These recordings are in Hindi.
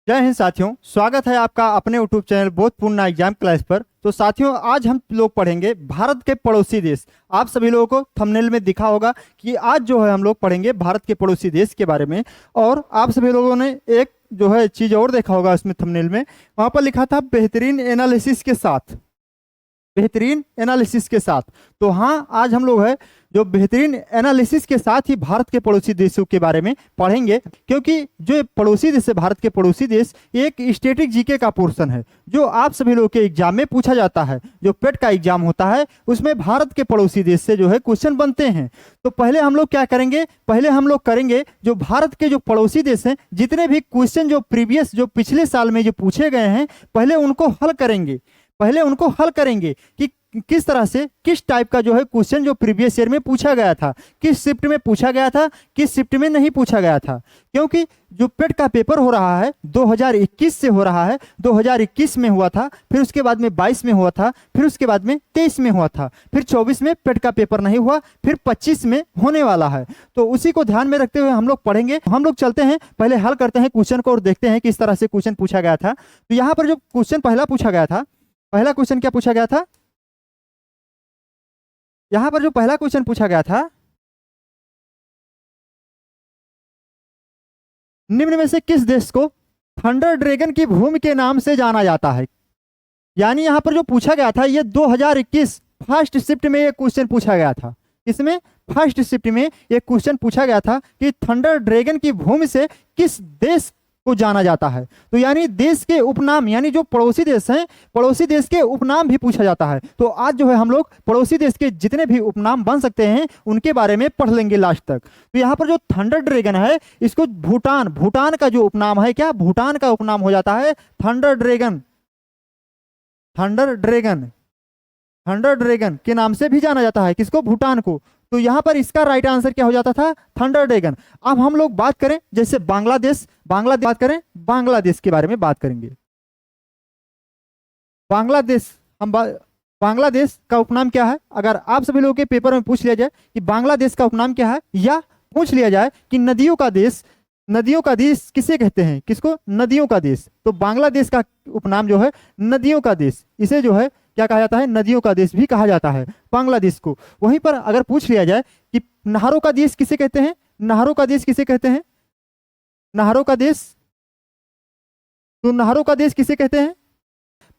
जय हिंद साथियों, स्वागत है आपका अपने यूट्यूब चैनल बोधपूर्ण एग्जाम क्लास पर। तो साथियों, आज हम लोग पढ़ेंगे भारत के पड़ोसी देश। आप सभी लोगों को थंबनेल में दिखा होगा कि आज जो है हम लोग पढ़ेंगे भारत के पड़ोसी देश के बारे में। और आप सभी लोगों ने एक जो है चीज़ और देखा होगा उसमें थंबनेल में, वहाँ पर लिखा था बेहतरीन एनालिसिस के साथ, बेहतरीन एनालिसिस के साथ। तो हाँ, आज हम लोग है जो बेहतरीन एनालिसिस के साथ ही भारत के पड़ोसी देशों के बारे में पढ़ेंगे, क्योंकि जो ये पड़ोसी देश है, भारत के पड़ोसी देश, एक स्टैटिक जीके का पोर्शन है जो आप सभी लोग के एग्जाम में पूछा जाता है। जो पेट का एग्जाम होता है उसमें भारत के पड़ोसी देश से जो है क्वेश्चन बनते हैं। तो पहले हम लोग क्या करेंगे, पहले हम लोग करेंगे जो भारत के जो पड़ोसी देश हैं, जितने भी क्वेश्चन जो प्रीवियस जो पिछले साल में जो पूछे गए हैं, पहले उनको हल करेंगे। पहले उनको हल करेंगे कि किस तरह से, किस टाइप का जो है क्वेश्चन जो प्रीवियस ईयर में पूछा गया था, किस शिफ्ट में पूछा गया था, किस शिफ्ट में नहीं पूछा गया था। क्योंकि जो पेट का पेपर हो रहा है 2021 से हो रहा है। 2021 में हुआ था, फिर उसके बाद में 22 में हुआ था, फिर उसके बाद में 23 में हुआ था, फिर 24 में पेट का पेपर नहीं हुआ, फिर 25 में होने वाला है। तो उसी को ध्यान में रखते हुए हम लोग पढ़ेंगे। हम लोग चलते हैं, पहले हल करते हैं क्वेश्चन को और देखते हैं किस तरह से क्वेश्चन पूछा गया था। तो यहाँ पर जो क्वेश्चन पहला पूछा गया था, पहला क्वेश्चन क्या पूछा गया था, यहां पर जो पहला क्वेश्चन पूछा गया था, निम्न में से किस देश को थंडर ड्रैगन की भूमि के नाम से जाना जाता है। यानी यहां पर जो पूछा गया था, ये 2021 फर्स्ट शिफ्ट में ये क्वेश्चन पूछा गया था। इसमें फर्स्ट शिफ्ट में ये क्वेश्चन पूछा गया था कि थंडर ड्रैगन की भूमि से किस देश को जाना जाता है। तो यानी देश के उपनाम, यानी जो पड़ोसी देश हैं, पड़ोसी देश के उपनाम भी पूछा जाता है। तो आज जो है हम लोग पड़ोसी देश के जितने भी उपनाम बन सकते हैं उनके बारे में पढ़ लेंगे लास्ट तक। तो यहाँ पर जो थंडर ड्रैगन है, इसको भूटान, भूटान का जो उपनाम है, क्या भूटान का उपनाम हो जाता है thunder dragon. Thunder dragon, thunder dragon के नाम से भी जाना जाता है, किसको, भूटान को। तो यहां पर इसका राइट आंसर क्या हो जाता था, थंडर ड्रैगन। अब हम लोग बात करें जैसे बांग्लादेश, बांग्लादेश बात करें, बांग्लादेश के बारे में बात करेंगे। बांग्लादेश, बांग्लादेश का उपनाम क्या है। अगर आप सभी लोगों के पेपर में पूछ लिया जाए कि बांग्लादेश का उपनाम क्या है, या पूछ लिया जाए कि नदियों का देश, नदियों का देश किसे कहते हैं, किसको, नदियों का देश, तो बांग्लादेश का उपनाम जो है नदियों का देश, इसे जो है क्या कहा जाता है, नदियों का देश भी कहा जाता है बांग्लादेश को। वहीं पर अगर पूछ लिया जाए कि नहरों का देश किसे कहते हैं, नहरों का देश किसे कहते हैं, नहरों का देश, तो नहरों का देश किसे कहते हैं,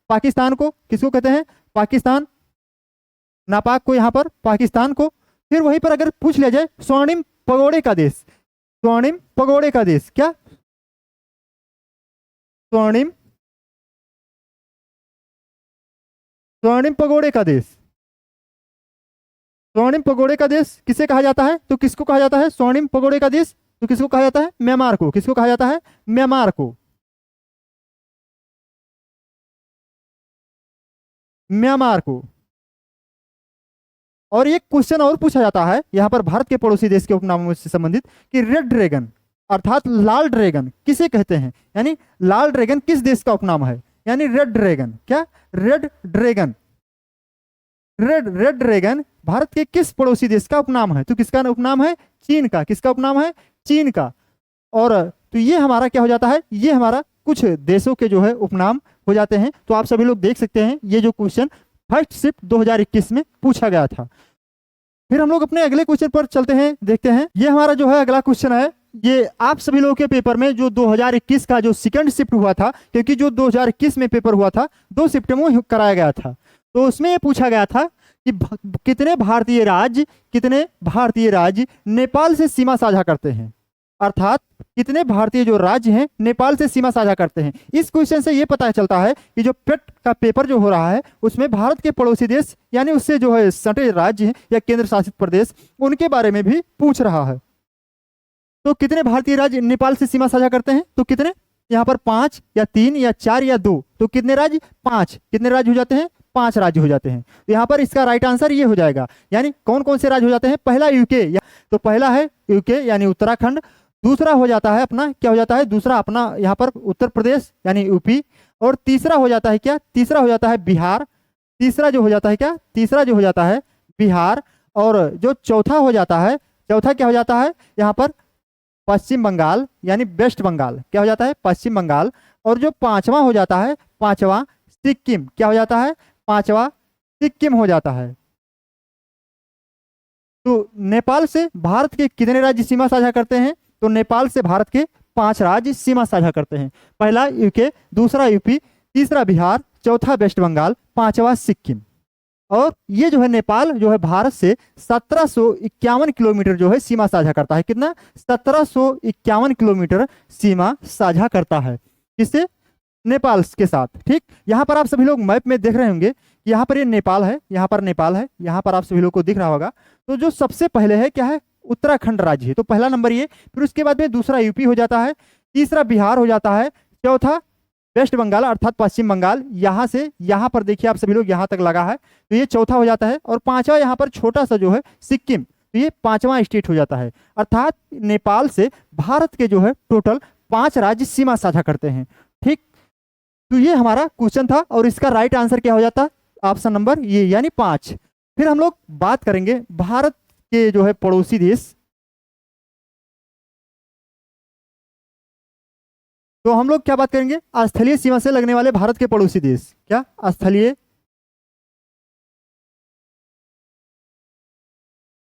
पाकिस्तान को, किसको कहते हैं, पाकिस्तान, नापाक को, यहाँ पर पाकिस्तान को। फिर वहीं पर अगर पूछ लिया जाए स्वर्णिम पगोड़े का देश, स्वर्णिम पगोड़े का देश, क्या, स्वर्णिम, स्वर्णिम पगोड़े का देश, स्वर्णिम पगोड़े का देश किसे कहा जाता है, तो किसको कहा जाता है स्वर्णिम पगोड़े का देश, तो किसको कहा जाता है, म्यांमार को, किसको कहा जाता है, म्यांमार को, म्यांमार को। और एक क्वेश्चन और पूछा जाता है यहां पर भारत के पड़ोसी देश के उपनामों से संबंधित कि रेड ड्रैगन अर्थात लाल ड्रैगन किसे कहते हैं। यानी लाल ड्रैगन किस देश का उपनाम है, यानी रेड ड्रैगन, क्या, red dragon, red dragon Bharat के किस पड़ोसी देश का उपनाम है, तो किसका उपनाम है, चीन का, किसका उपनाम है, चीन का। और तो ये हमारा क्या हो जाता है, ये हमारा कुछ देशों के जो है उपनाम हो जाते हैं। तो आप सभी लोग देख सकते हैं ये जो क्वेश्चन फर्स्ट शिफ्ट 2021 में पूछा गया था। फिर हम लोग अपने अगले क्वेश्चन पर चलते हैं, देखते हैं। ये हमारा जो है अगला क्वेश्चन है, ये आप सभी लोगों के पेपर में जो 2021 का जो सेकंड शिफ्ट हुआ था, क्योंकि जो 2021 में पेपर हुआ था 2 शिफ्ट में कराया गया था, तो उसमें ये पूछा गया था कि कितने भारतीय राज्य नेपाल से सीमा साझा करते हैं, अर्थात कितने भारतीय जो राज्य हैं नेपाल से सीमा साझा करते हैं। इस क्वेश्चन से ये पता चलता है कि जो पेट का पेपर जो हो रहा है उसमें भारत के पड़ोसी देश, यानी उससे जो है सटे राज्य हैं या केंद्र शासित प्रदेश, उनके बारे में भी पूछ रहा है। तो कितने भारतीय राज्य नेपाल से सीमा साझा करते हैं, तो कितने, यहाँ पर 5 या 3 या 4 या 2, तो कितने राज्य, 5, कितने राज्य हो जाते हैं, 5 राज्य हो जाते हैं। तो यहाँ पर इसका राइट आंसर ये हो जाएगा। यानी कौन कौन से राज्य हो जाते हैं, पहला यूके, तो पहला है यूके यानी उत्तराखंड, दूसरा हो जाता है अपना, क्या हो जाता है, दूसरा अपना यहाँ पर उत्तर प्रदेश यानी यूपी, और तीसरा हो जाता है क्या, तीसरा हो जाता है बिहार, तीसरा जो हो जाता है क्या, तीसरा जो हो जाता है बिहार, और जो चौथा हो जाता है, चौथा क्या हो जाता है यहाँ पर पश्चिम बंगाल यानी वेस्ट बंगाल, क्या हो जाता है पश्चिम बंगाल। और जो पांचवा हो जाता है, पांचवा सिक्किम, क्या हो जाता है पांचवा सिक्किम हो जाता है। तो नेपाल से भारत के कितने राज्य सीमा साझा करते हैं? तो नेपाल से भारत के 5 राज्य सीमा साझा करते हैं। पहला यूके, दूसरा यूपी, तीसरा बिहार, चौथा वेस्ट बंगाल, पांचवा सिक्किम। और ये जो है नेपाल जो है भारत से 1751 किलोमीटर जो है सीमा साझा करता है। कितना? 1751 किलोमीटर सीमा साझा करता है। किससे? नेपाल के साथ। ठीक, यहाँ पर आप सभी लोग मैप में देख रहे होंगे कि यहाँ पर ये नेपाल है, यहाँ पर नेपाल है, यहाँ पर आप सभी लोग को दिख रहा होगा। तो जो सबसे पहले है क्या है? उत्तराखंड राज्य है। तो पहला नंबर ये, फिर उसके बाद में दूसरा यूपी हो जाता है, तीसरा बिहार हो जाता है, चौथा वेस्ट बंगाल अर्थात पश्चिम बंगाल, यहाँ से यहाँ पर देखिए आप सभी लोग यहाँ तक लगा है, तो ये चौथा हो जाता है। और पांचवा यहाँ पर छोटा सा जो है सिक्किम, तो ये पांचवा स्टेट हो जाता है। अर्थात नेपाल से भारत के जो है टोटल 5 राज्य सीमा साझा करते हैं। ठीक, तो ये हमारा क्वेश्चन था और इसका राइट आंसर क्या हो जाता है? ऑप्शन नंबर ये यानी 5। फिर हम लोग बात करेंगे भारत के जो है पड़ोसी देश। तो हम लोग क्या बात करेंगे? स्थलीय सीमा से लगने वाले भारत के पड़ोसी देश। क्या? स्थलीय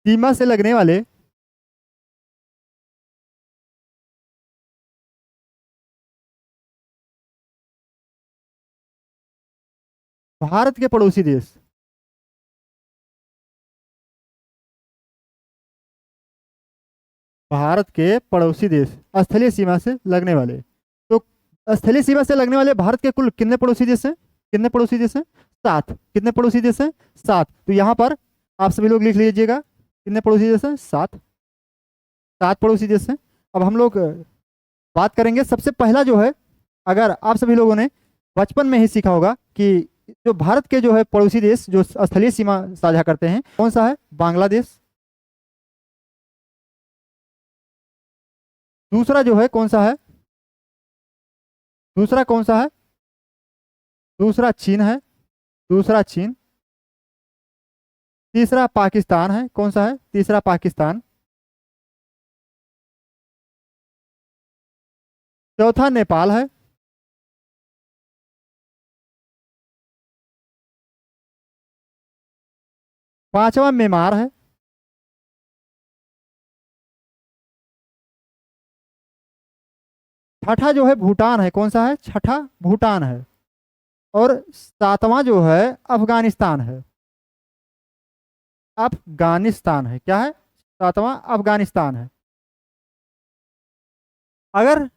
सीमा से लगने वाले भारत के पड़ोसी देश। भारत के पड़ोसी देश स्थलीय सीमा से लगने वाले। तो स्थलीय सीमा से लगने वाले भारत के कुल कितने पड़ोसी देश हैं? कितने पड़ोसी देश हैं? 7। कितने पड़ोसी देश हैं? 7। तो यहाँ पर आप सभी लोग लिख लीजिएगा कितने पड़ोसी देश हैं? 7। 7 पड़ोसी देश हैं। अब हम लोग बात करेंगे सबसे पहला जो है, अगर आप सभी लोगों ने बचपन में ही सीखा होगा कि जो भारत के जो है पड़ोसी देश जो स्थलीय सीमा साझा करते हैं, कौन सा है? बांग्लादेश। दूसरा जो है कौन सा है? दूसरा कौन सा है? दूसरा चीन है। दूसरा चीन। तीसरा पाकिस्तान है। कौन सा है? तीसरा पाकिस्तान। चौथा नेपाल है। पांचवा म्यांमार है। छठा जो है भूटान है। कौन सा है? छठा भूटान है। और सातवां जो है अफगानिस्तान है। अफगानिस्तान है। क्या है? सातवां अफगानिस्तान है। अगर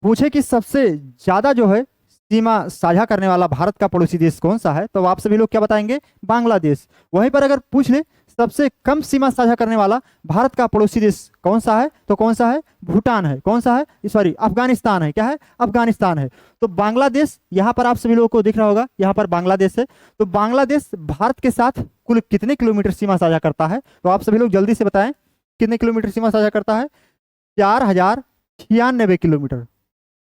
पूछे कि सबसे ज्यादा जो है सीमा साझा करने वाला भारत का पड़ोसी देश कौन सा है, तो आप सभी लोग क्या बताएंगे? बांग्लादेश। वहीं पर अगर पूछ ले सबसे कम सीमा साझा करने वाला भारत का पड़ोसी देश कौन सा है, तो कौन सा है? भूटान है। कौन सा है? सॉरी, अफगानिस्तान है। क्या है? अफगानिस्तान है। तो बांग्लादेश यहाँ पर आप सभी लोगों को दिख रहा होगा, यहाँ पर बांग्लादेश है। तो बांग्लादेश भारत के साथ कुल कितने किलोमीटर सीमा साझा करता है? तो आप सभी लोग जल्दी से बताएं कितने किलोमीटर सीमा साझा करता है? 4096 किलोमीटर।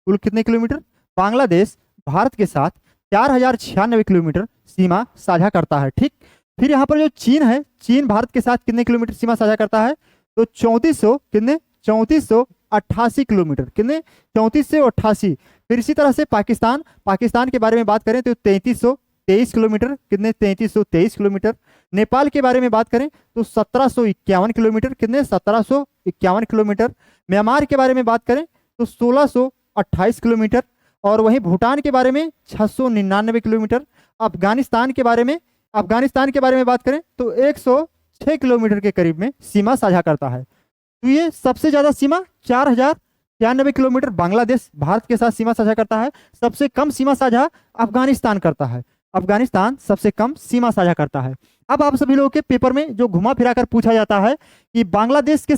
कुल कितने किलोमीटर? बांग्लादेश भारत के साथ 4096 किलोमीटर सीमा साझा करता है। ठीक, फिर यहाँ पर जो चीन है, चीन भारत के साथ कितने किलोमीटर सीमा साझा करता है? तो 3400 कितने? 3488 किलोमीटर। कितने? 3488। फिर इसी तरह से पाकिस्तान, पाकिस्तान के बारे में बात करें तो 3323 किलोमीटर। कितने? 3323 किलोमीटर। नेपाल के बारे में बात करें तो 1751 किलोमीटर। कितने? 1751 किलोमीटर। म्यांमार के बारे में बात करें तो 1628 किलोमीटर। और वहीं भूटान के बारे में 699 किलोमीटर। अफगानिस्तान के बारे में बात करें तो 106 किलोमीटर के करीब में सीमा साझा करता है। तो ये सबसे ज्यादा सीमा 4096 किलोमीटर बांग्लादेश भारत के साथ सीमा साझा करता है। सबसे कम सीमा साझा अफगानिस्तान करता है। अफगानिस्तान सबसे कम सीमा साझा करता है। अब आप सभी लोगों के पेपर में जो घुमा फिरा कर पूछा जाता है कि बांग्लादेश के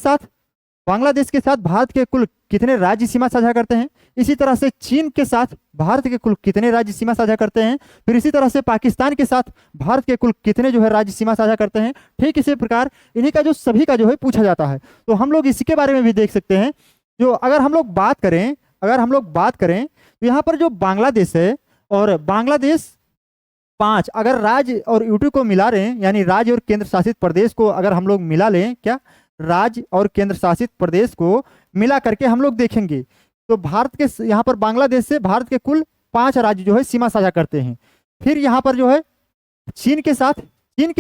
साथ भारत के कुल कितने राज्य सीमा साझा करते हैं, इसी तरह से चीन के साथ भारत के कुल कितने राज्य सीमा साझा करते हैं, फिर इसी तरह से पाकिस्तान के साथ भारत के कुल कितने जो है राज्य सीमा साझा करते हैं, ठीक इसी प्रकार इन्हीं का जो सभी का जो है पूछा जाता है। तो हम लोग इसी के बारे में भी देख सकते हैं। जो अगर हम लोग बात करें तो यहाँ पर जो बांग्लादेश है और बांग्लादेश 5 अगर राज्य और यूटी को मिला रहे हैं, यानी राज्य और केंद्र शासित प्रदेश को अगर हम लोग मिला लें, क्या राज्य और केंद्र शासित प्रदेश को मिला करके हम लोग देखेंगे तो भारत के यहाँ पर बांग्लादेश से भारत के कुल 5 राज्य जो है सीमा साझा करते हैं। फिर यहाँ पर जो है चीन के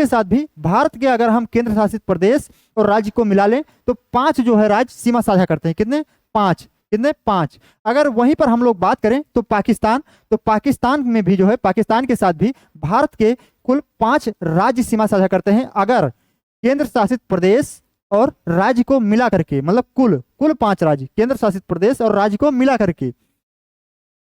साथ भी भारत के अगर हम केंद्र शासित प्रदेश और राज्य को मिला लें तो 5 जो है राज्य सीमा साझा करते हैं। कितने? 5। कितने? 5। अगर वहीं पर हम लोग बात करें तो पाकिस्तान में भी जो है पाकिस्तान के साथ भी भारत के कुल 5 राज्य सीमा साझा करते हैं। अगर केंद्र शासित प्रदेश और राज्य को मिला करके, मतलब कुल 5 राज्य, केंद्र शासित प्रदेश और राज्य को मिला करके।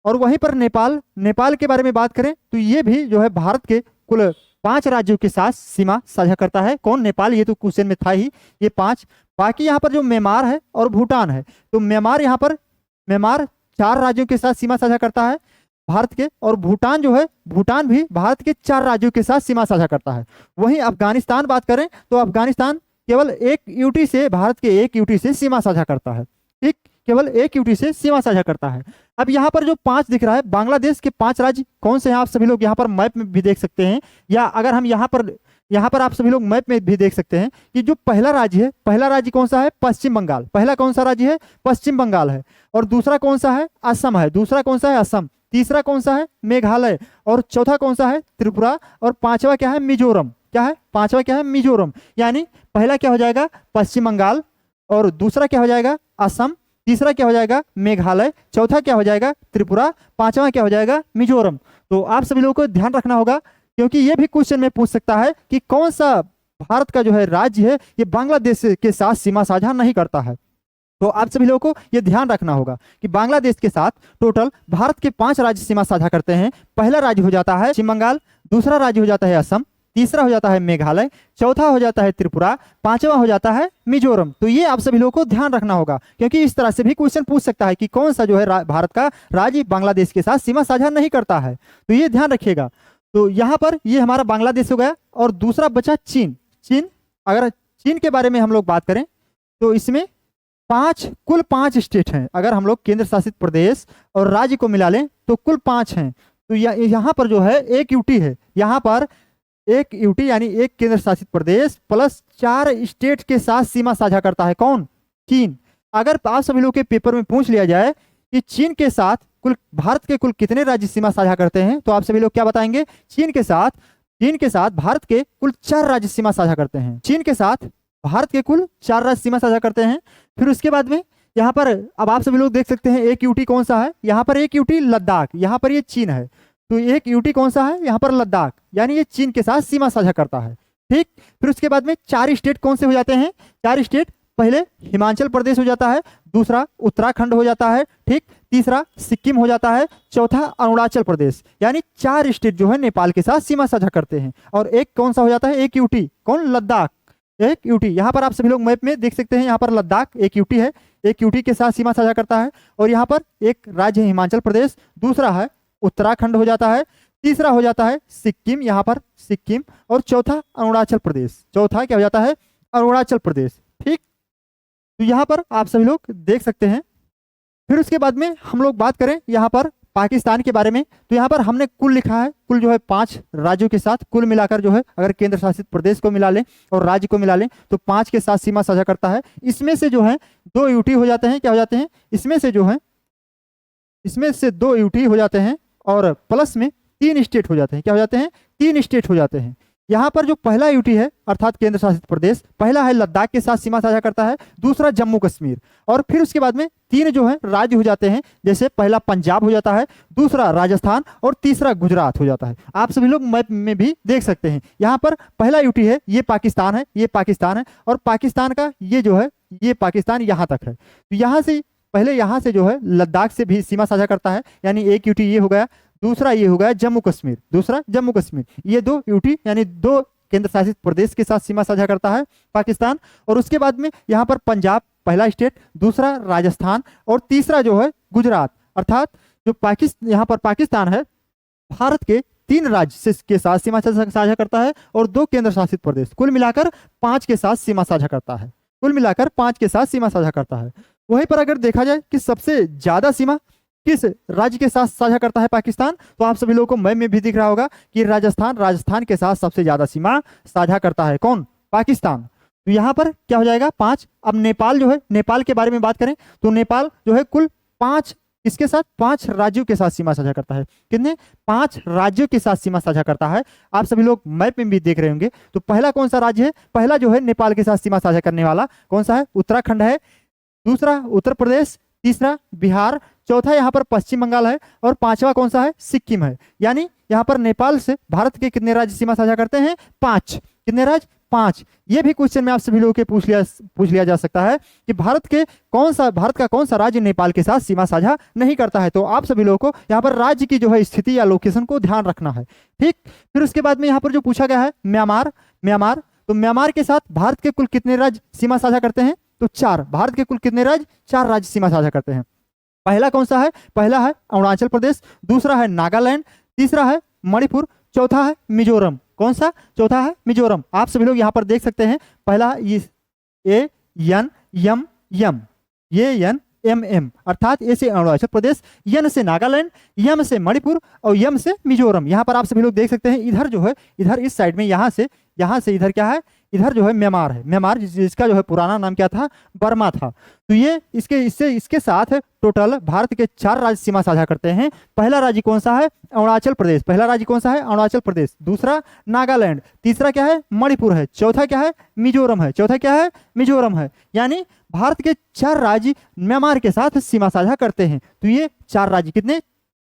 और वहीं पर नेपाल के बारे में बात करें तो ये भी जो है भारत के कुल 5 राज्यों के साथ सीमा साझा करता है। कौन? नेपाल। ये तो क्वेश्चन में था ही, ये 5। बाकी यहाँ पर जो म्यांमार है और भूटान है, तो म्यांमार 4 राज्यों के साथ सीमा साझा करता है भारत के, और भूटान भी भारत के 4 राज्यों के साथ सीमा साझा करता है। वहीं अफगानिस्तान बात करें तो अफगानिस्तान केवल एक यूटी से, भारत के एक यूटी से सीमा साझा करता है। ठीक, केवल एक यूटी से सीमा साझा करता है। अब यहाँ पर जो 5 दिख रहा है, बांग्लादेश के 5 राज्य कौन से हैं आप सभी लोग यहाँ पर मैप में भी देख सकते हैं, या अगर हम यहाँ पर आप सभी लोग मैप में भी देख सकते हैं कि जो पहला राज्य कौन सा है? पश्चिम बंगाल। पहला कौन सा राज्य है? पश्चिम बंगाल है। और दूसरा कौन सा है? असम है। दूसरा कौन सा है? असम। तीसरा कौन सा है? मेघालय। और चौथा कौन सा है? त्रिपुरा। और 5वां क्या है? मिजोरम। क्या है? 5वां क्या है? मिजोरम। यानी पहला क्या हो जाएगा? पश्चिम बंगाल। और दूसरा क्या हो जाएगा? असम। तीसरा क्या हो जाएगा? मेघालय। चौथा क्या हो जाएगा? त्रिपुरा। 5वां क्या हो जाएगा? मिजोरम। तो आप सभी लोगों को ध्यान रखना होगा, क्योंकि ये भी क्वेश्चन में पूछ सकता है कि कौन सा भारत का जो है राज्य है ये बांग्लादेश के साथ सीमा साझा नहीं करता है। तो आप सभी लोगों को ये ध्यान रखना होगा कि बांग्लादेश के साथ टोटल भारत के 5 राज्य सीमा साझा करते हैं। पहला राज्य हो जाता है पश्चिम बंगाल, दूसरा राज्य हो जाता है असम, तीसरा हो जाता है मेघालय, चौथा हो जाता है त्रिपुरा, 5वां हो जाता है मिजोरम। तो ये आप सभी लोगों को ध्यान रखना होगा, क्योंकि इस तरह से भी क्वेश्चन पूछ सकता है कि कौन सा जो है भारत का राज्य बांग्लादेश के साथ सीमा साझा नहीं करता है। तो ये ध्यान रखिएगा। तो यहाँ पर ये हमारा बांग्लादेश हो गया, और दूसरा बचा चीन। अगर चीन के बारे में हम लोग बात करें तो इसमें कुल 5 स्टेट हैं। अगर हम लोग केंद्र शासित प्रदेश और राज्य को मिला लें तो कुल 5 हैं। तो यहाँ पर जो है एक यूटी है, यहाँ पर एक यूटी यानी एक केंद्र शासित प्रदेश प्लस 4 स्टेट के साथ सीमा साझा करता है। कौन? चीन। अगर आप सभी लोग के पेपर में पूछ लिया जाए कि चीन के साथ भारत के कुल कितने राज्य सीमा साझा करते हैं, तो आप सभी लोग क्या बताएंगे? चीन के साथ भारत के कुल 4 राज्य सीमा साझा करते हैं। चीन के साथ भारत के कुल 4 राज्य सीमा साझा करते हैं। फिर उसके बाद में यहाँ पर अब आप सभी लोग देख सकते हैं एक यूटी कौन सा है? यहाँ पर एक यूटी लद्दाख, यहाँ पर ये चीन है। तो एक यूटी कौन सा है? यहाँ पर लद्दाख, यानी ये चीन के साथ सीमा साझा करता है। ठीक, फिर उसके बाद में 4 स्टेट कौन से हो जाते हैं? 4 स्टेट, पहले हिमाचल प्रदेश हो जाता है, दूसरा उत्तराखंड हो जाता है, ठीक, तीसरा सिक्किम हो जाता है, चौथा अरुणाचल प्रदेश। यानी 4 स्टेट जो है नेपाल के साथ सीमा साझा करते हैं। और एक कौन सा हो जाता है? एक यूटी। कौन? लद्दाख। एक यूटी, यहाँ पर आप सभी लोग मैप में देख सकते हैं, यहाँ पर लद्दाख एक यूटी है, एक यूटी के साथ सीमा साझा करता है। और यहाँ पर एक राज्य है हिमाचल प्रदेश, दूसरा है उत्तराखंड हो जाता है, तीसरा हो जाता है सिक्किम, यहाँ पर सिक्किम, और चौथा अरुणाचल प्रदेश। चौथा क्या हो जाता है? अरुणाचल प्रदेश। ठीक, तो यहाँ पर आप सभी लोग देख सकते हैं। फिर उसके बाद में हम लोग बात करें यहाँ पर पाकिस्तान के बारे में, तो यहाँ पर हमने कुल लिखा है, कुल जो है 5 राज्यों के साथ कुल मिलाकर जो है, अगर केंद्र शासित प्रदेश को मिला लें और राज्य को मिला लें तो 5 के साथ सीमा साझा करता है। इसमें से जो है 2 यूटी हो जाते हैं। क्या हो जाते हैं? इसमें से 2 यूटी हो जाते हैं, और प्लस में 3 स्टेट हो जाते हैं। क्या हो जाते हैं? 3 स्टेट हो जाते हैं। यहाँ पर जो पहला यूटी है अर्थात केंद्र शासित प्रदेश, पहला है लद्दाख के साथ सीमा साझा करता है, दूसरा जम्मू कश्मीर, और फिर उसके बाद में 3 जो है राज्य हो जाते हैं, जैसे पहला पंजाब हो जाता है, दूसरा राजस्थान, और तीसरा गुजरात हो जाता है। आप सभी लोग मैप में भी देख सकते हैं। यहाँ पर पहला यूटी है, ये पाकिस्तान है, और पाकिस्तान का ये जो है ये पाकिस्तान यहाँ तक है। तो यहाँ से जो है लद्दाख से भी सीमा साझा करता है, यानी एक यूटी ये हो गया, दूसरा ये हो गया जम्मू कश्मीर। ये 2 यूटी यानी 2 केंद्र शासित प्रदेश के साथ सीमा साझा करता है पाकिस्तान। और उसके बाद में यहाँ पर पंजाब पहला स्टेट, दूसरा राजस्थान, और तीसरा जो है गुजरात। अर्थात जो यहाँ पर पाकिस्तान है भारत के 3 राज्य के साथ सीमा साझा करता है, और 2 केंद्र शासित प्रदेश, कुल मिलाकर 5 के साथ सीमा साझा करता है। वहीं पर अगर देखा जाए कि सबसे ज्यादा सीमा किस राज्य के साथ साझा करता है पाकिस्तान, तो आप सभी लोगों को मैप में भी दिख रहा होगा कि राजस्थान के साथ सबसे ज्यादा सीमा साझा करता है। कौन? पाकिस्तान। तो यहाँ पर क्या हो जाएगा 5। अब नेपाल जो है, नेपाल के बारे में बात करें तो नेपाल जो है कुल 5 इसके साथ 5 राज्यों के साथ सीमा साझा करता है। कितने? 5 राज्यों के साथ सीमा साझा करता है। आप सभी लोग मैप में भी देख रहे होंगे। तो पहला कौन सा राज्य है? पहला जो है नेपाल के साथ सीमा साझा करने वाला कौन सा है? उत्तराखंड है। दूसरा उत्तर प्रदेश, तीसरा बिहार, चौथा यहाँ पर पश्चिम बंगाल है और पांचवा कौन सा है? सिक्किम है। यानी यहाँ पर नेपाल से भारत के कितने राज्य सीमा साझा करते हैं? 5। कितने राज्य? 5। ये भी क्वेश्चन में आप सभी लोगों के पूछ लिया जा सकता है कि भारत का कौन सा राज्य नेपाल के साथ सीमा साझा नहीं करता है। तो आप सभी लोगों को यहाँ पर राज्य की जो है स्थिति या लोकेशन को ध्यान रखना है। ठीक, फिर उसके बाद में यहाँ पर जो पूछा गया है म्यांमार। तो म्यांमार के साथ भारत के कुल कितने राज्य सीमा साझा करते हैं? तो 4। भारत के कुल कितने राज्य? 4 राज्य सीमा साझा करते हैं। पहला कौन सा है? पहला है अरुणाचल प्रदेश, दूसरा है नागालैंड, तीसरा है मणिपुर, चौथा है मिजोरम। कौन सा? चौथा है मिजोरम। आप सभी लोग यहाँ पर देख सकते हैं। पहला ए एन यम यम, ये एन एम एम, अर्थात ए से अरुणाचल प्रदेश, एन से नागालैंड, यम से मणिपुर और यम से मिजोरम। यहाँ पर आप सभी लोग देख सकते हैं। इधर जो है, इधर इस साइड में यहाँ से इधर क्या है? इधर जो है म्यांमार है। म्यांमार जिसका जो है पुराना नाम क्या था? बर्मा था। तो ये इसके साथ टोटल भारत के 4 राज्य सीमा साझा करते हैं। पहला राज्य कौन सा है? अरुणाचल प्रदेश। पहला राज्य कौन सा है? अरुणाचल प्रदेश। दूसरा नागालैंड, तीसरा क्या है? मणिपुर है, चौथा क्या है? मिजोरम है, चौथा क्या है? मिजोरम है। यानी भारत के 4 राज्य म्यांमार के साथ सीमा साझा करते हैं। तो ये 4 राज्य कितने?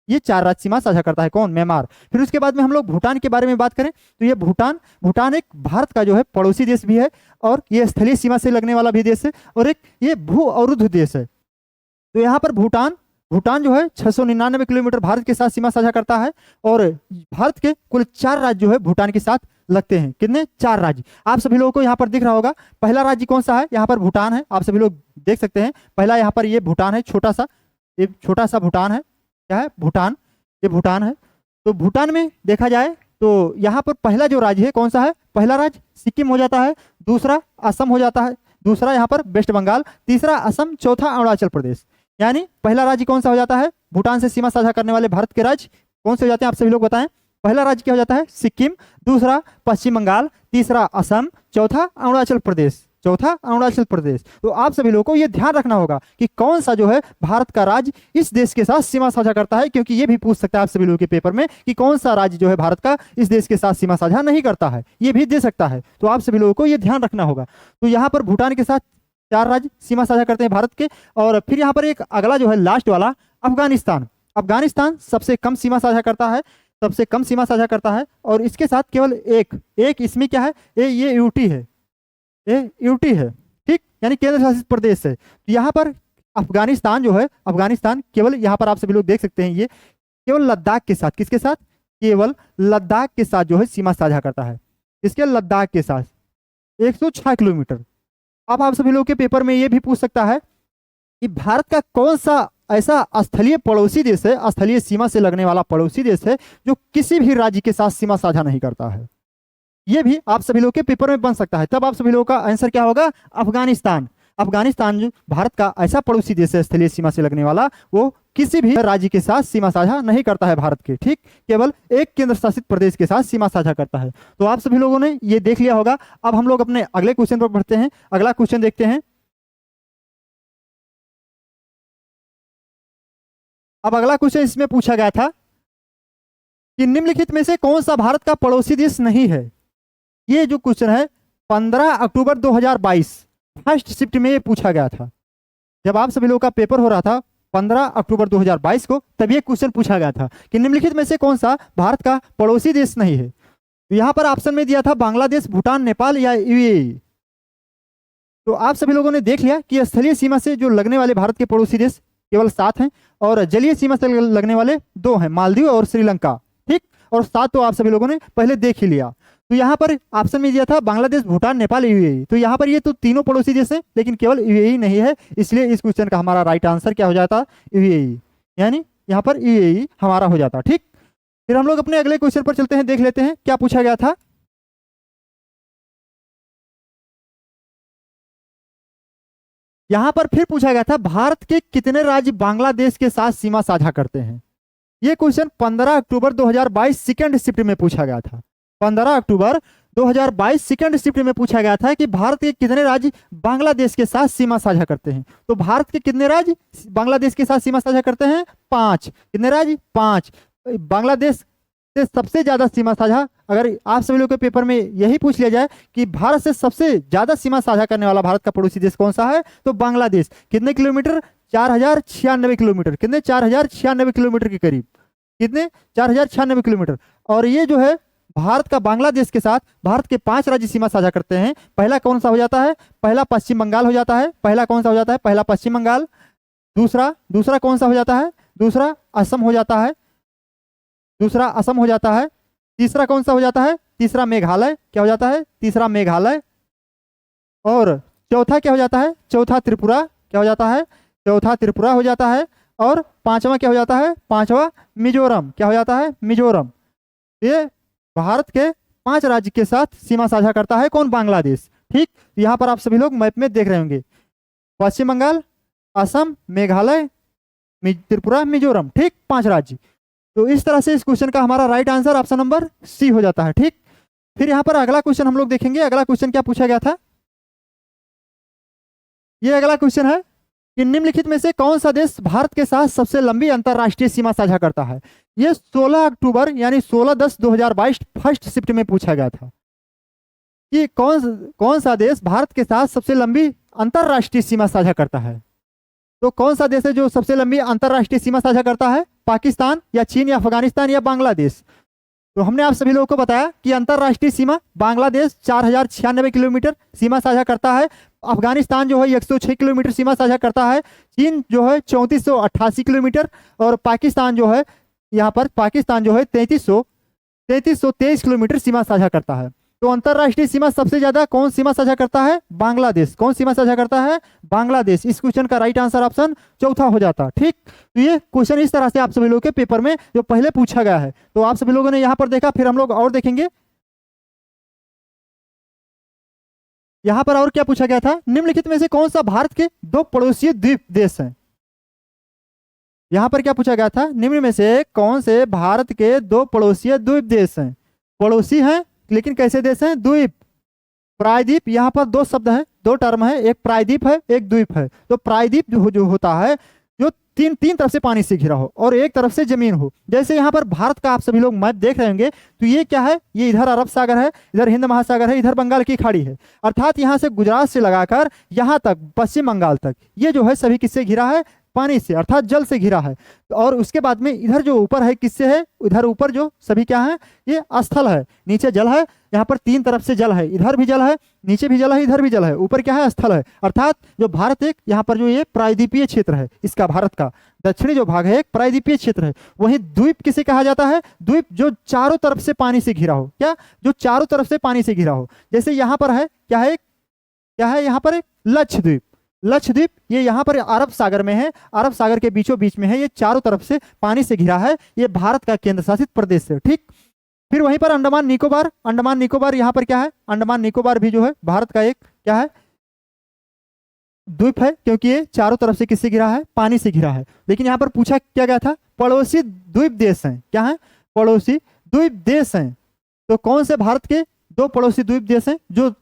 ये 4 राज्य सीमा साझा करता है। कौन? म्यांमार। फिर उसके बाद में हम लोग भूटान के बारे में बात करें तो ये भूटान एक भारत का जो है पड़ोसी देश भी है और ये स्थलीय सीमा से लगने वाला भी देश है और एक ये भू अवरुद्ध देश है। तो यहाँ पर भूटान जो है 699 किलोमीटर भारत के साथ सीमा साझा करता है और भारत के कुल 4 राज्य जो है भूटान के साथ लगते हैं। कितने? 4 राज्य। आप सभी लोगों को यहाँ पर दिख रहा होगा। पहला राज्य कौन सा है? यहाँ पर भूटान है। आप सभी लोग देख सकते हैं। पहला यहाँ पर ये भूटान है, छोटा सा भूटान है। क्या है? भूटान। ये भूटान है। तो भूटान में देखा जाए तो यहाँ पर पहला जो राज्य है कौन सा है? पहला राज्य सिक्किम हो जाता है, दूसरा असम हो जाता है, दूसरा यहाँ पर वेस्ट बंगाल, तीसरा असम, चौथा अरुणाचल प्रदेश। यानी पहला राज्य कौन सा हो जाता है? भूटान से सीमा साझा करने वाले भारत के राज्य कौन से हो जाते हैं? आप सभी लोग बताएं। पहला राज्य क्या हो जाता है? सिक्किम, दूसरा पश्चिम बंगाल, तीसरा असम, चौथा अरुणाचल प्रदेश। तो आप सभी लोगों को यह ध्यान रखना होगा कि कौन सा जो है भारत का राज्य इस देश के साथ सीमा साझा करता है, क्योंकि ये भी पूछ सकता है आप सभी लोगों के पेपर में कि कौन सा राज्य जो है भारत का इस देश के साथ सीमा साझा नहीं करता है, ये भी दे सकता है। तो आप सभी लोगों को यह ध्यान रखना होगा। तो यहाँ पर भूटान के साथ 4 राज्य सीमा साझा करते हैं भारत के। और फिर यहाँ पर एक अगला जो है लास्ट वाला अफगानिस्तान सबसे कम सीमा साझा करता है और इसके साथ केवल एक इसमें क्या है? ये यूटी है। ठीक, यानी केंद्र शासित प्रदेश है। तो यहाँ पर अफगानिस्तान जो है, अफगानिस्तान केवल यहाँ पर आप सभी लोग देख सकते हैं, ये केवल लद्दाख के साथ, किसके साथ? केवल लद्दाख के साथ जो है सीमा साझा करता है। इसके लद्दाख के साथ 106 किलोमीटर। अब आप सभी लोगों के पेपर में ये भी पूछ सकता है कि भारत का कौन सा ऐसा स्थलीय पड़ोसी देश है, स्थलीय सीमा से लगने वाला पड़ोसी देश है जो किसी भी राज्य के साथ सीमा साझा नहीं करता है। ये भी आप सभी लोगों के पेपर में बन सकता है। तब आप सभी लोगों का आंसर क्या होगा? अफगानिस्तान जो भारत का ऐसा पड़ोसी देश है स्थलीय सीमा से लगने वाला, वो किसी भी राज्य के साथ सीमा साझा नहीं करता है भारत के। ठीक, केवल एक केंद्र शासित प्रदेश के साथ सीमा साझा करता है। तो आप सभी लोगों ने ये देख लिया होगा। अब हम लोग अपने अगले क्वेश्चन पर बढ़ते हैं। अगला क्वेश्चन देखते हैं। अब अगला क्वेश्चन इसमें पूछा गया था कि निम्नलिखित में से कौन सा भारत का पड़ोसी देश नहीं है। ये जो क्वेश्चन है 15 अक्टूबर 2022 फर्स्ट शिफ्ट में ये पूछा गया था। जब आप सभी लोगों का पेपर हो रहा था 15 अक्टूबर 2022 को, तब ये क्वेश्चन पूछा गया था कि निम्नलिखित में से कौन सा भारत का पड़ोसी देश नहीं है। तो यहाँ पर ऑप्शन में दिया था बांग्लादेश, भूटान, नेपाल या यूएई। तो आप सभी लोगों ने देख लिया कि स्थलीय सीमा से जो लगने वाले भारत के पड़ोसी देश केवल 7 हैं और जलीय सीमा से लगने वाले 2 हैं, मालदीव और श्रीलंका। ठीक, और 7 तो आप सभी लोगों ने पहले देख ही लिया। तो यहाँ पर ऑप्शन में दिया था बांग्लादेश, भूटान, नेपाल, यूएई। तो यहाँ पर ये तो तीनों पड़ोसी देश हैं, लेकिन केवल यूएई नहीं है, इसलिए इस क्वेश्चन का हमारा राइट आंसर क्या हो जाता? यूएई। यानी यहाँ पर यूएई हमारा हो जाता। ठीक, फिर हम लोग अपने अगले क्वेश्चन पर चलते हैं, देख लेते हैं क्या पूछा गया था। यहाँ पर फिर पूछा गया था भारत के कितने राज्य बांग्लादेश के साथ सीमा साझा करते हैं। ये क्वेश्चन 15 अक्टूबर 2022 सेकंड शिफ्ट में पूछा गया था। 15 अक्टूबर 2022 सेकंड शिफ्ट में पूछा गया था कि भारत के कितने राज्य बांग्लादेश के साथ सीमा साझा करते हैं। तो भारत के कितने राज्य बांग्लादेश के साथ सीमा साझा करते हैं? 5। कितने राज्य? 5। बांग्लादेश से सबसे ज्यादा सीमा साझा, अगर आप सभी लोग के पेपर में यही पूछ लिया जाए कि भारत से सबसे ज्यादा सीमा साझा करने वाला भारत का पड़ोसी देश कौन सा है, तो बांग्लादेश। कितने किलोमीटर? 4096 किलोमीटर। कितने? 4096 किलोमीटर के करीब। कितने? 4096 किलोमीटर। और ये जो है भारत का बांग्लादेश के साथ भारत के 5 राज्य सीमा साझा करते हैं। पहला कौन सा हो जाता है? पहला पश्चिम बंगाल हो जाता है। पहला कौन सा हो जाता है? पहला पश्चिम बंगाल। दूसरा कौन सा हो जाता है? दूसरा असम हो जाता है। दूसरा असम हो जाता है। तीसरा कौन सा हो जाता है? तीसरा मेघालय। क्या हो जाता है? तीसरा मेघालय। और चौथा क्या हो जाता है? चौथा त्रिपुरा। क्या हो जाता है? चौथा त्रिपुरा हो जाता है। और पांचवा क्या हो जाता है? पांचवा मिजोरम। क्या हो जाता है? मिजोरम। ये भारत के 5 राज्य के साथ सीमा साझा करता है कौन? बांग्लादेश। ठीक, यहाँ पर आप सभी लोग मैप में देख रहे होंगे, पश्चिम बंगाल, असम, मेघालय, त्रिपुरा, मिजोरम। ठीक, 5 राज्य। तो इस तरह से इस क्वेश्चन का हमारा right answer option number C हो जाता है। ठीक, फिर यहाँ पर अगला क्वेश्चन हम लोग देखेंगे। अगला क्वेश्चन क्या पूछा गया था? ये अगला क्वेश्चन है कि निम्नलिखित में से कौन सा देश भारत के साथ सबसे लंबी अंतरराष्ट्रीय सीमा साझा करता है? ये 16 अक्टूबर यानी 16/10/2022 फर्स्ट शिफ्ट में पूछा गया था कि कौन सा देश भारत के साथ सबसे लंबी अंतरराष्ट्रीय सीमा साझा करता है। तो कौन सा देश है जो सबसे लंबी अंतरराष्ट्रीय सीमा साझा करता है? पाकिस्तान या चीन या अफगानिस्तान या बांग्लादेश? तो हमने आप सभी लोगों को बताया कि अंतरराष्ट्रीय सीमा बांग्लादेश 4096 किलोमीटर सीमा साझा करता है। अफगानिस्तान जो है 106 किलोमीटर सीमा साझा करता है। चीन जो है 3488 किलोमीटर। और पाकिस्तान जो है, यहाँ पर पाकिस्तान जो है 3323 किलोमीटर सीमा साझा करता है। तो अंतरराष्ट्रीय सीमा सबसे ज्यादा कौन सीमा साझा करता है? बांग्लादेश। कौन सीमा साझा करता है? बांग्लादेश। इस क्वेश्चन का राइट आंसर ऑप्शन चौथा हो जाता। ठीक, तो ये क्वेश्चन इस तरह से आप सभी लोगों के पेपर में जो पहले पूछा गया है, तो आप सभी लोगों ने यहाँ पर देखा। फिर हम लोग और देखेंगे यहाँ पर और क्या पूछा गया था। निम्नलिखित में से कौन सा भारत के 2 पड़ोसी द्वीप देश हैं? यहाँ पर क्या पूछा गया था? निम्न में से कौन से भारत के 2 पड़ोसी द्वीप देश हैं? पड़ोसी हैं लेकिन कैसे देश हैं? द्वीप। प्रायद्वीप, यहाँ पर 2 शब्द हैं, 2 टर्म है, एक प्रायद्वीप है, एक द्वीप है। तो प्रायद्वीप जो होता है जो तीन तरफ से पानी से घिरा हो और एक तरफ से जमीन हो। जैसे यहाँ पर भारत का आप सभी लोग मैप देख रहे होंगे, तो ये क्या है? ये इधर अरब सागर है, इधर हिंद महासागर है, इधर बंगाल की खाड़ी है। अर्थात यहाँ से गुजरात से लगाकर यहाँ तक पश्चिम बंगाल तक ये जो है सभी किससे घिरा है? पानी से, अर्थात जल से घिरा है। और उसके बाद में इधर जो ऊपर है किससे है? इधर ऊपर जो सभी क्या है? ये स्थल है, नीचे जल है। यहाँ पर 3 तरफ से जल है, इधर भी जल है, नीचे भी जल है, इधर भी जल है, ऊपर क्या है? स्थल है। अर्थात जो भारत एक यहाँ पर जो ये प्रायद्वीपीय क्षेत्र है, इसका भारत का दक्षिणी जो भाग है एक प्रायद्वीपीय क्षेत्र है। वहीं द्वीप किसे कहा जाता है? द्वीप जो चारों तरफ से पानी से घिरा हो। क्या? जो चारों तरफ से पानी से घिरा हो। जैसे यहाँ पर है क्या है? क्या है यहाँ पर? एक लक्षद्वीप। लक्षद्वीप ये यहाँ पर अरब सागर में है, अरब सागर के बीचों बीच में है, ये चारों तरफ से पानी से घिरा है, ये भारत का केंद्र शासित प्रदेश है। ठीक, फिर वहीं पर अंडमान निकोबार। अंडमान निकोबार यहाँ पर क्या है? अंडमान निकोबार भी जो है भारत का एक क्या है? द्वीप है, क्योंकि ये चारों तरफ से किससे घिरा है? पानी से घिरा है। लेकिन यहाँ पर पूछा क्या गया था? पड़ोसी द्वीप देश हैं। क्या है? पड़ोसी द्वीप देश हैं। तो कौन से भारत के 2 पड़ोसी द्वीप देश हैं जो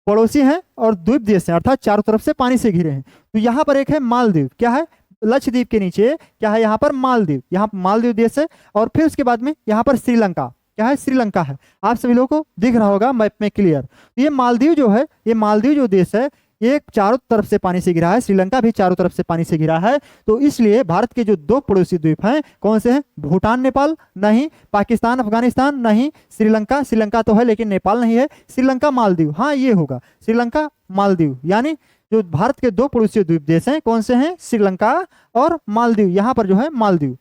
पड़ोसी हैं और द्वीप देश हैं, अर्थात चारों तरफ से पानी से घिरे हैं? तो यहाँ पर एक है मालदीव। क्या है? लक्षद्वीप के नीचे क्या है? यहाँ पर मालदीव। यहाँ मालदीव देश है। और फिर उसके बाद में यहाँ पर श्रीलंका। क्या है? श्रीलंका है। आप सभी लोगों को दिख रहा होगा मैप में क्लियर। तो ये मालदीव जो है, ये मालदीव जो देश है, ये चारों तरफ से पानी से घिरा है। श्रीलंका भी चारों तरफ से पानी से घिरा है। तो इसलिए भारत के जो 2 पड़ोसी द्वीप हैं कौन से हैं? भूटान नेपाल नहीं, पाकिस्तान अफगानिस्तान नहीं, श्रीलंका, श्रीलंका तो है लेकिन नेपाल नहीं है, श्रीलंका मालदीव। हाँ, ये होगा श्रीलंका मालदीव। यानी जो भारत के 2 पड़ोसी द्वीप देश हैं कौन से हैं? श्रीलंका और मालदीव। यहाँ पर जो है मालदीव।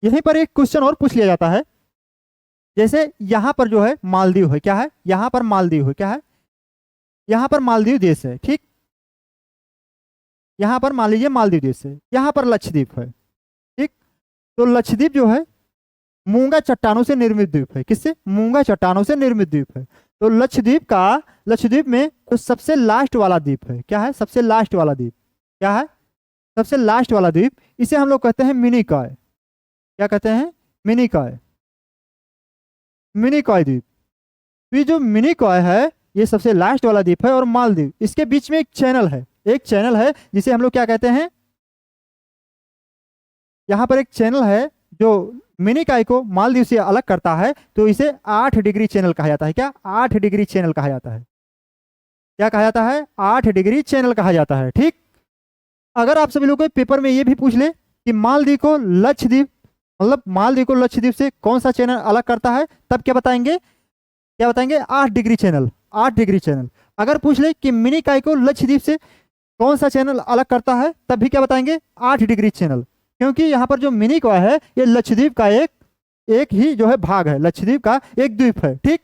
यहीं पर एक क्वेश्चन और पूछ लिया जाता है। जैसे यहाँ पर जो है मालदीव है। क्या है? यहाँ पर मालदीव है। क्या है? यहाँ पर मालदीव देश है। ठीक, यहाँ पर मान लीजिए मालदीव देश है, यहाँ पर लक्षद्वीप है। ठीक, तो लक्षद्वीप जो है मूंगा चट्टानों से निर्मित द्वीप है। किससे? मूंगा चट्टानों से निर्मित द्वीप है। तो लक्षद्वीप में तो सबसे लास्ट वाला द्वीप है। क्या है? सबसे लास्ट वाला द्वीप। क्या है? सबसे लास्ट वाला द्वीप, इसे हम लोग कहते हैं मिनिकॉय। क्या कहते हैं? मिनिकॉय। मिनिकॉय द्वीप। तो ये जो मिनिकॉय है, ये सबसे लास्ट वाला द्वीप है, और मालदीव, इसके बीच में एक चैनल है, एक चैनल है जिसे हम लोग क्या कहते हैं, यहाँ पर एक चैनल है जो मिनिकॉय को मालदीव से अलग करता है, तो इसे 8 डिग्री चैनल कहा जाता है। क्या 8 डिग्री चैनल कहा जाता है? क्या कहा जाता है? 8 डिग्री चैनल कहा जाता है। ठीक, अगर आप सभी लोगों के पेपर में ये भी पूछ ले कि मालदीव को लक्षद्वीप, मतलब मालदीव को लक्षद्वीप से कौन सा चैनल अलग करता है, तब क्या बताएंगे? क्या बताएंगे? 8 डिग्री चैनल, 8 डिग्री चैनल। अगर पूछ ले कि मिनिकॉय को लक्षद्वीप से कौन सा चैनल अलग करता है, तब भी क्या बताएंगे? 8 डिग्री चैनल, क्योंकि यहाँ पर जो मिनिकॉय है ये लक्षद्वीप का एक ही जो है भाग है, लक्षद्वीप का एक द्वीप है। ठीक,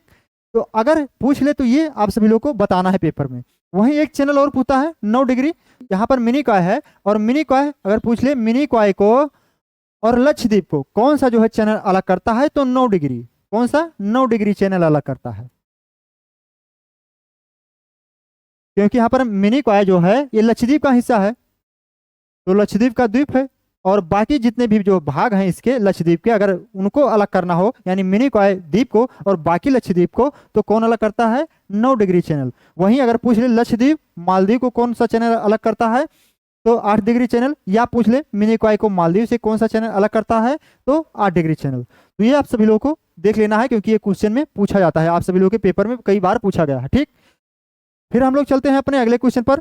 तो अगर पूछ ले तो ये आप सभी लोग को बताना है पेपर में। वहीं एक चैनल और पूछता है 9 डिग्री, यहाँ पर मिनिकॉय है, और मिनिकॉय अगर पूछ ले मिनिकॉय को और लक्षद्वीप को कौन सा जो है चैनल अलग करता है, तो 9 डिग्री। कौन सा? 9 डिग्री चैनल अलग करता है, क्योंकि यहाँ पर मिनिकॉय जो है ये लक्षद्वीप का हिस्सा है, तो लक्षद्वीप का द्वीप है, और बाकी जितने भी जो भाग हैं इसके लक्षद्वीप के, अगर उनको अलग करना हो, यानी मिनिकॉय द्वीप को और बाकी लक्षद्वीप को, तो कौन अलग करता है? 9 डिग्री चैनल। वहीं अगर पूछ ले लक्षद्वीप मालदीव को कौन सा चैनल अलग करता है, तो 8 डिग्री चैनल, या पूछ ले मिनिकॉय को मालदीव से कौन सा चैनल अलग करता है, तो 8 डिग्री चैनल। तो ये आप सभी लोगों को देख लेना है, क्योंकि ये क्वेश्चन में पूछा जाता है, आप सभी लोगों के पेपर में कई बार पूछा गया है। ठीक, फिर हम लोग चलते हैं अपने अगले क्वेश्चन पर।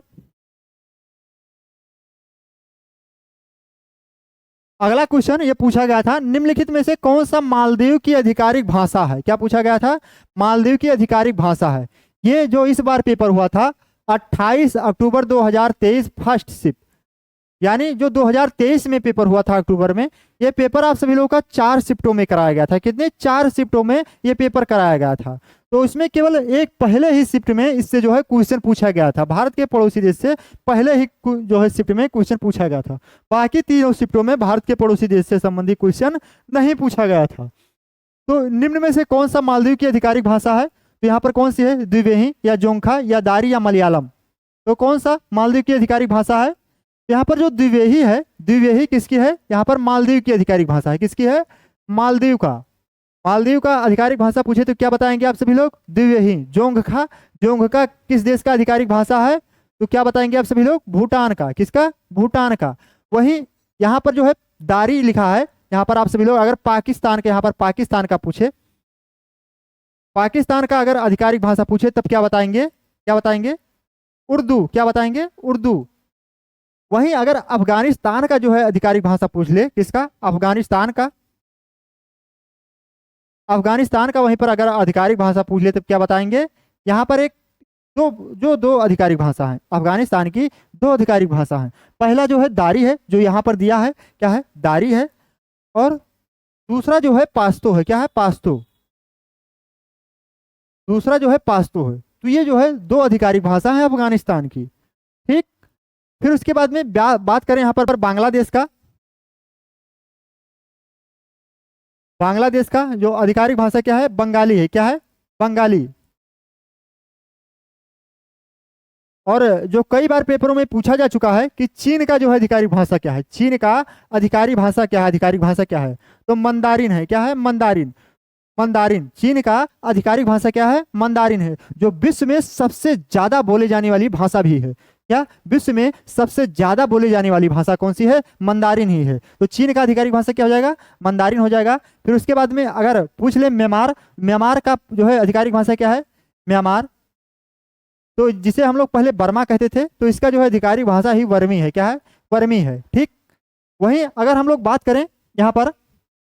अगला क्वेश्चन ये पूछा गया था, निम्नलिखित में से कौन सा मालदीव की आधिकारिक भाषा है? क्या पूछा गया था? मालदीव की आधिकारिक भाषा है। ये जो इस बार पेपर हुआ था 28 अक्टूबर 2023 फर्स्ट शिफ्ट, यानी जो 2023 में पेपर हुआ था अक्टूबर में, ये पेपर आप सभी लोगों का 4 शिफ्टों में कराया गया था। कितने? 4 शिफ्टों में ये पेपर कराया गया था। तो इसमें केवल एक पहले ही शिफ्ट में इससे जो है क्वेश्चन पूछा गया था, भारत के पड़ोसी देश से पहले ही जो है शिफ्ट में क्वेश्चन पूछा गया था। बाकी तीनों शिफ्टों में भारत के पड़ोसी देश से संबंधित क्वेश्चन नहीं पूछा गया था। तो निम्न में से कौन सा मालदीव की आधिकारिक भाषा है? तो यहाँ पर कौन सी है? द्विवेही या जोंखा या दारी या मलयालम? तो कौन सा मालदीव की आधिकारिक भाषा है? यहाँ पर जो द्विवेही है, द्विवेही किसकी है? यहाँ पर मालदीव की आधिकारिक भाषा है। किसकी है? मालदीव का। मालदीव का आधिकारिक भाषा पूछे तो क्या बताएंगे आप सभी लोग? द्विवेही। जोंगखा, जोंगखा किस देश का आधिकारिक भाषा है? तो क्या बताएंगे आप सभी लोग? भूटान का। किसका? भूटान का। वहीं यहाँ पर जो है दारी लिखा है, यहाँ पर आप सभी लोग अगर पाकिस्तान के, यहाँ पर पाकिस्तान का पूछे, पाकिस्तान का अगर आधिकारिक भाषा पूछे तब क्या बताएंगे? क्या बताएंगे? उर्दू। क्या बताएंगे? उर्दू। वहीं अगर अफगानिस्तान का जो है आधिकारिक भाषा पूछ ले, किसका? अफगानिस्तान का। अफगानिस्तान का वहीं पर अगर आधिकारिक भाषा पूछ ले तब क्या बताएंगे? यहाँ पर एक दो आधिकारिक भाषा है अफगानिस्तान की, 2 आधिकारिक भाषा है। पहला जो है दारी है, जो यहाँ पर दिया है, क्या है? दारी है, और दूसरा जो है पाश्तो है। क्या है? पाश्तो। दूसरा जो है पाश्तो है। तो ये जो है 2 आधिकारिक भाषा है अफगानिस्तान की। ठीक, फिर उसके बाद में बात करें यहाँ पर बांग्लादेश का। बांग्लादेश का जो आधिकारिक भाषा क्या है? बंगाली है। क्या है? बंगाली। और जो कई बार पेपरों में पूछा जा चुका है कि चीन का जो है आधिकारिक भाषा क्या है? चीन का आधिकारिक भाषा क्या है? आधिकारिक भाषा क्या है? तो मंदारिन है। क्या है? मंदारिन। मंदारिन। चीन का आधिकारिक भाषा क्या है? मंदारिन है, जो विश्व में सबसे ज्यादा बोले जाने वाली भाषा भी है। क्या? विश्व में सबसे ज्यादा बोली जाने वाली भाषा कौन सी है? मंदारिन ही है। तो चीन का आधिकारिक भाषा क्या हो जाएगा? मंदारिन हो जाएगा। फिर उसके बाद में अगर पूछ ले म्यांमार, म्यांमार का जो है आधिकारिक भाषा क्या है? म्यांमार। तो जिसे हम लोग पहले बर्मा कहते थे, तो इसका जो है आधिकारिक भाषा ही वर्मी है। क्या है? वर्मी है। ठीक, वहीं अगर हम लोग बात करें यहाँ पर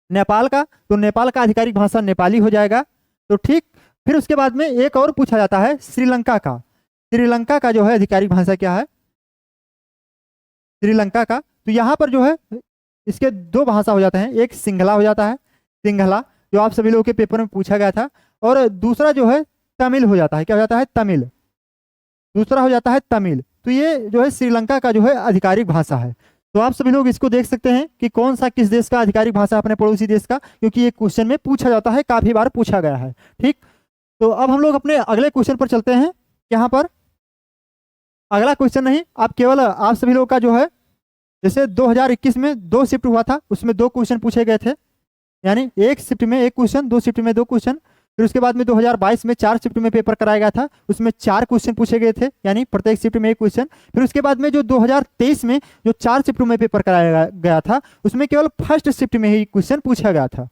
नेपाल का, तो नेपाल का आधिकारिक भाषा नेपाली हो जाएगा। तो ठीक, फिर उसके बाद में एक और पूछा जाता है श्रीलंका का। श्रीलंका का जो है आधिकारिक भाषा क्या है? श्रीलंका का। तो यहाँ पर जो है इसके 2 भाषा हो जाते हैं, एक सिंघला हो जाता है, सिंघला, जो आप सभी लोगों के पेपर में पूछा गया था, और दूसरा जो है तमिल हो जाता है। क्या हो जाता है? तमिल। दूसरा हो जाता है तमिल। तो ये जो है श्रीलंका का जो है आधिकारिक भाषा है। तो आप सभी लोग इसको देख सकते हैं कि कौन सा किस देश का आधिकारिक भाषा अपने पड़ोसी देश का, क्योंकि ये क्वेश्चन में पूछा जाता है, काफी बार पूछा गया है। ठीक, तो अब हम लोग अपने अगले क्वेश्चन पर चलते हैं। यहाँ पर अगला क्वेश्चन नहीं, आप केवल आप सभी लोग का जो है, जैसे 2021 में 2 शिफ्ट हुआ था, उसमें 2 क्वेश्चन पूछे गए थे, यानी एक शिफ्ट में एक क्वेश्चन, 2 शिफ्ट में 2 क्वेश्चन। फिर उसके बाद में 2022 में 4 शिफ्ट में पेपर कराया गया था, उसमें 4 क्वेश्चन पूछे गए थे, यानी प्रत्येक शिफ्ट में एक क्वेश्चन। फिर उसके बाद में जो 2023 में जो 4 शिफ्ट में पेपर कराया गया था, उसमें केवल फर्स्ट शिफ्ट में ही क्वेश्चन पूछा गया था,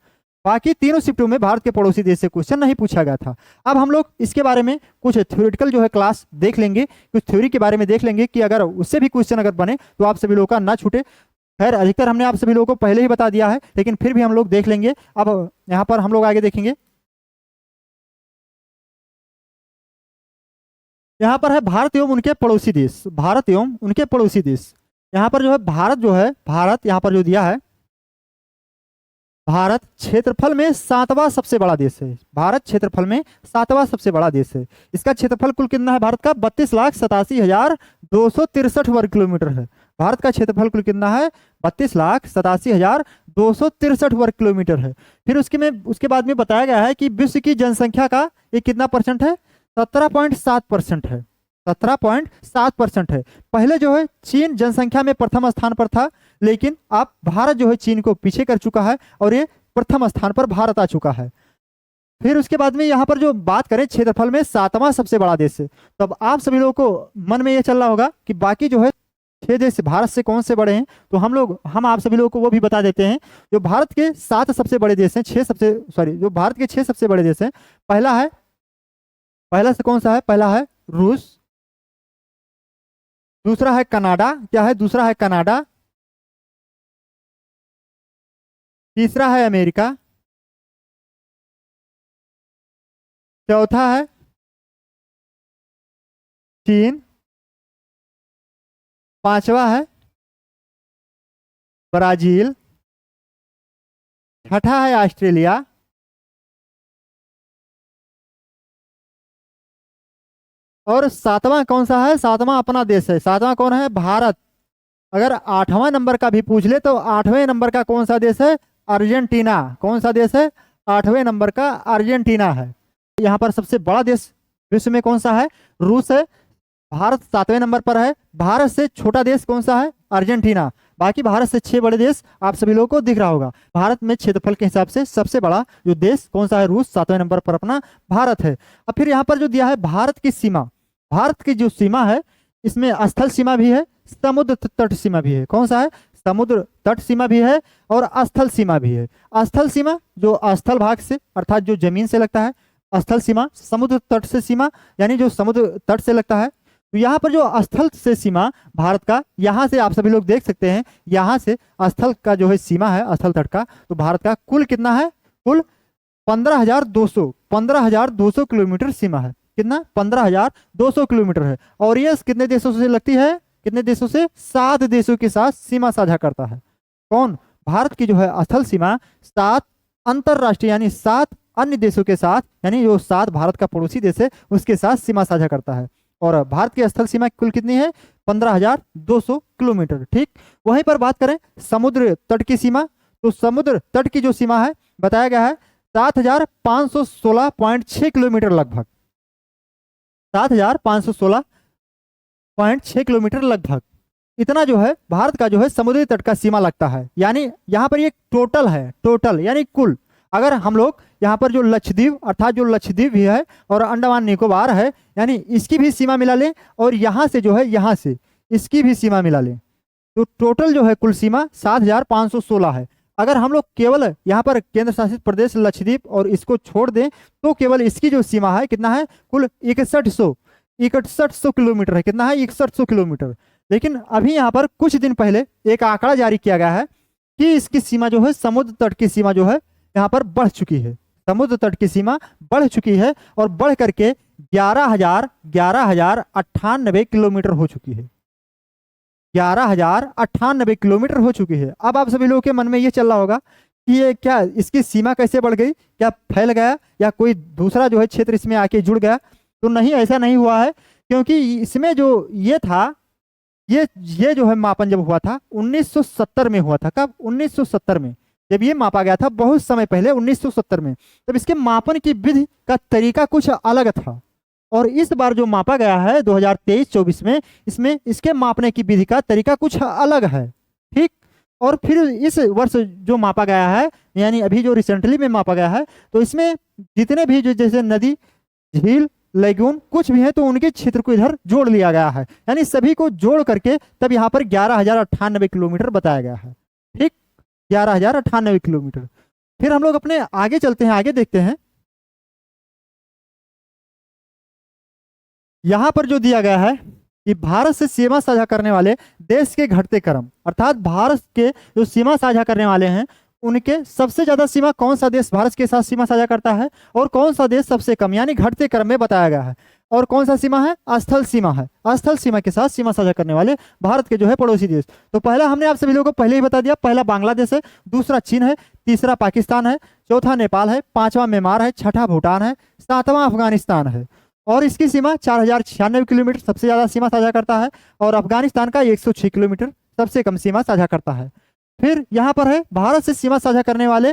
बाकी तीनों शिफ्टों में भारत के पड़ोसी देश से क्वेश्चन नहीं पूछा गया था। अब हम लोग इसके बारे में कुछ थ्योरेटिकल जो है क्लास देख लेंगे, कुछ थ्योरी के बारे में देख लेंगे कि अगर उससे भी क्वेश्चन अगर बने तो आप सभी लोगों का ना छूटे। खैर अधिकतर हमने आप सभी लोगों को पहले ही बता दिया है, लेकिन फिर भी हम लोग देख लेंगे। अब यहाँ पर हम लोग आगे देखेंगे, यहाँ पर है भारत एवं उनके पड़ोसी देश, भारत एवं उनके पड़ोसी देश। यहाँ पर जो है भारत जो है, भारत यहाँ पर जो दिया है, भारत क्षेत्रफल में 7वां सबसे बड़ा देश है। भारत क्षेत्रफल में 7वां सबसे बड़ा देश है। इसका क्षेत्रफल कुल कितना है भारत का? 32,87,263 वर्ग किलोमीटर है। भारत का क्षेत्रफल कुल कितना है? 32,87,263 वर्ग किलोमीटर है। फिर उसके बाद में बताया गया है कि विश्व की जनसंख्या का ये कितना परसेंट है? 17.7% है। 17.7% है। पहले जो है चीन जनसंख्या में प्रथम स्थान पर था, लेकिन अब भारत जो है चीन को पीछे कर चुका है और ये प्रथम स्थान पर भारत आ चुका है। फिर उसके बाद में यहाँ पर जो बात करें क्षेत्रफल में 7वां सबसे बड़ा देश है, तो अब आप सभी लोगों को मन में ये चल रहा होगा कि बाकी जो है 6 देश भारत से कौन से बड़े हैं। तो हम आप सभी लोगों को वो भी बता देते हैं। जो भारत के 7 सबसे बड़े देश हैं, जो भारत के 6 सबसे बड़े देश हैं, पहला से कौन सा है? पहला है रूस, दूसरा है कनाडा। क्या है? दूसरा है कनाडा। तीसरा है अमेरिका, चौथा है चीन, पांचवा है ब्राजील, छठा है ऑस्ट्रेलिया, और 7वां कौन सा है? 7वां अपना देश है। 7वां कौन है? भारत। अगर 8वां नंबर का भी पूछ ले तो 8वें नंबर का कौन सा देश है? अर्जेंटीना। कौन सा देश है? 8वें नंबर का अर्जेंटीना है। यहाँ पर सबसे बड़ा देश विश्व में कौन सा है? रूस है। भारत 7वें नंबर पर है। भारत से छोटा देश कौन सा है? अर्जेंटीना। बाकी भारत से 6 बड़े देश आप सभी लोगों को दिख रहा होगा। भारत में क्षेत्रफल के हिसाब से सबसे बड़ा जो देश कौन सा है? रूस। 7वें नंबर पर अपना भारत है। अब फिर यहाँ पर जो दिया है भारत की सीमा, भारत की जो सीमा है इसमें स्थल सीमा भी है, समुद्र तट सीमा भी है। कौन सा है? समुद्र तट सीमा भी है और स्थल सीमा भी है। स्थल सीमा जो स्थल भाग से अर्थात जो जमीन से लगता है, स्थल सीमा समुद्र तट से सीमा यानी जो समुद्र तट से लगता है। तो यहाँ पर जो स्थल से सीमा भारत का, यहाँ से आप सभी लोग देख सकते हैं, यहाँ से स्थल का जो है सीमा है स्थल तट का, तो भारत का कुल कितना है? कुल 15,200 किलोमीटर सीमा है। कितना? 15,200 किलोमीटर है। और ये कितने देशों से लगती है? कितने देशों से? 7 देशों के साथ सीमा साझा करता है। कौन? भारत की जो है स्थल सीमा 7 अंतरराष्ट्रीय यानी 7 अन्य देशों के साथ, यानी जो 7 भारत का पड़ोसी देश है उसके साथ सीमा साझा करता है। और भारत की स्थल सीमा कुल कितनी है? 15,200 किलोमीटर। ठीक। वहीं पर बात करें समुद्र तट की सीमा, तो समुद्र तट की जो सीमा है बताया गया है 7,516.6 किलोमीटर लगभग। 7,516.6 किलोमीटर लगभग इतना जो है भारत का जो है समुद्री तट का सीमा लगता है। यानी यहाँ पर ये टोटल है, टोटल यानी कुल। अगर हम लोग यहाँ पर जो लक्षद्वीप अर्थात जो लक्षद्वीप भी है और अंडमान निकोबार है, यानी इसकी भी सीमा मिला लें और यहाँ से जो है यहाँ से इसकी भी सीमा मिला लें, तो टोटल जो है कुल सीमा 7,516 है। अगर हम लोग केवल यहाँ पर केंद्र शासित प्रदेश लक्षद्वीप और इसको छोड़ दें तो केवल इसकी जो सीमा है कितना है? कुल 6100 किलोमीटर है। कितना है? 6100 किलोमीटर। लेकिन अभी यहाँ पर कुछ दिन पहले एक आंकड़ा जारी किया गया है कि इसकी सीमा जो है समुद्र तट की सीमा जो है यहाँ पर बढ़ चुकी है। समुद्र तट की सीमा बढ़ चुकी है और बढ़ करके 11,098 किलोमीटर हो चुकी है। 11,098 किलोमीटर हो चुकी है। अब आप सभी लोगों के मन में ये चल रहा होगा कि ये क्या, इसकी सीमा कैसे बढ़ गई? क्या फैल गया या कोई दूसरा जो है क्षेत्र इसमें आके जुड़ गया? तो नहीं, ऐसा नहीं हुआ है, क्योंकि इसमें जो ये था, ये जो है मापन जब हुआ था 1970 में हुआ था। कब? 1970 में जब ये मापा गया था, बहुत समय पहले 1970 में, तब इसके मापन की विधि का तरीका कुछ अलग था। और इस बार जो मापा गया है 2023-24 में, इसमें इसके मापने की विधि का तरीका कुछ अलग है। ठीक। और फिर इस वर्ष जो मापा गया है, यानी अभी जो रिसेंटली में मापा गया है, तो इसमें जितने भी जो जैसे नदी, झील, लेगून कुछ भी है तो उनके क्षेत्र को इधर जोड़ लिया गया है, यानी सभी को जोड़ करके तब यहाँ पर 11,098 किलोमीटर बताया गया है। ठीक, 11,098 किलोमीटर। फिर हम लोग अपने आगे चलते हैं, आगे देखते हैं। यहां पर जो दिया गया है कि भारत से सीमा साझा करने वाले देश के घटते क्रम, अर्थात भारत के जो सीमा साझा करने वाले हैं उनके सबसे ज्यादा सीमा कौन सा देश भारत के साथ सीमा साझा करता है और कौन सा देश सबसे कम, यानी घटते क्रम में बताया गया है। और कौन सा सीमा है? स्थल सीमा है। स्थल सीमा के साथ सीमा साझा करने वाले भारत के जो है पड़ोसी देश। तो पहला हमने आप सभी लोगों को पहले ही बता दिया, पहला बांग्लादेश है, दूसरा चीन है, तीसरा पाकिस्तान है, चौथा नेपाल है, पांचवा म्यांमार है, छठा भूटान है, सातवां अफगानिस्तान है। और इसकी सीमा 4,096 किलोमीटर सबसे ज्यादा सीमा साझा करता है, और अफगानिस्तान का 106 किलोमीटर सबसे कम सीमा साझा करता है। फिर यहाँ पर है भारत से सीमा साझा करने वाले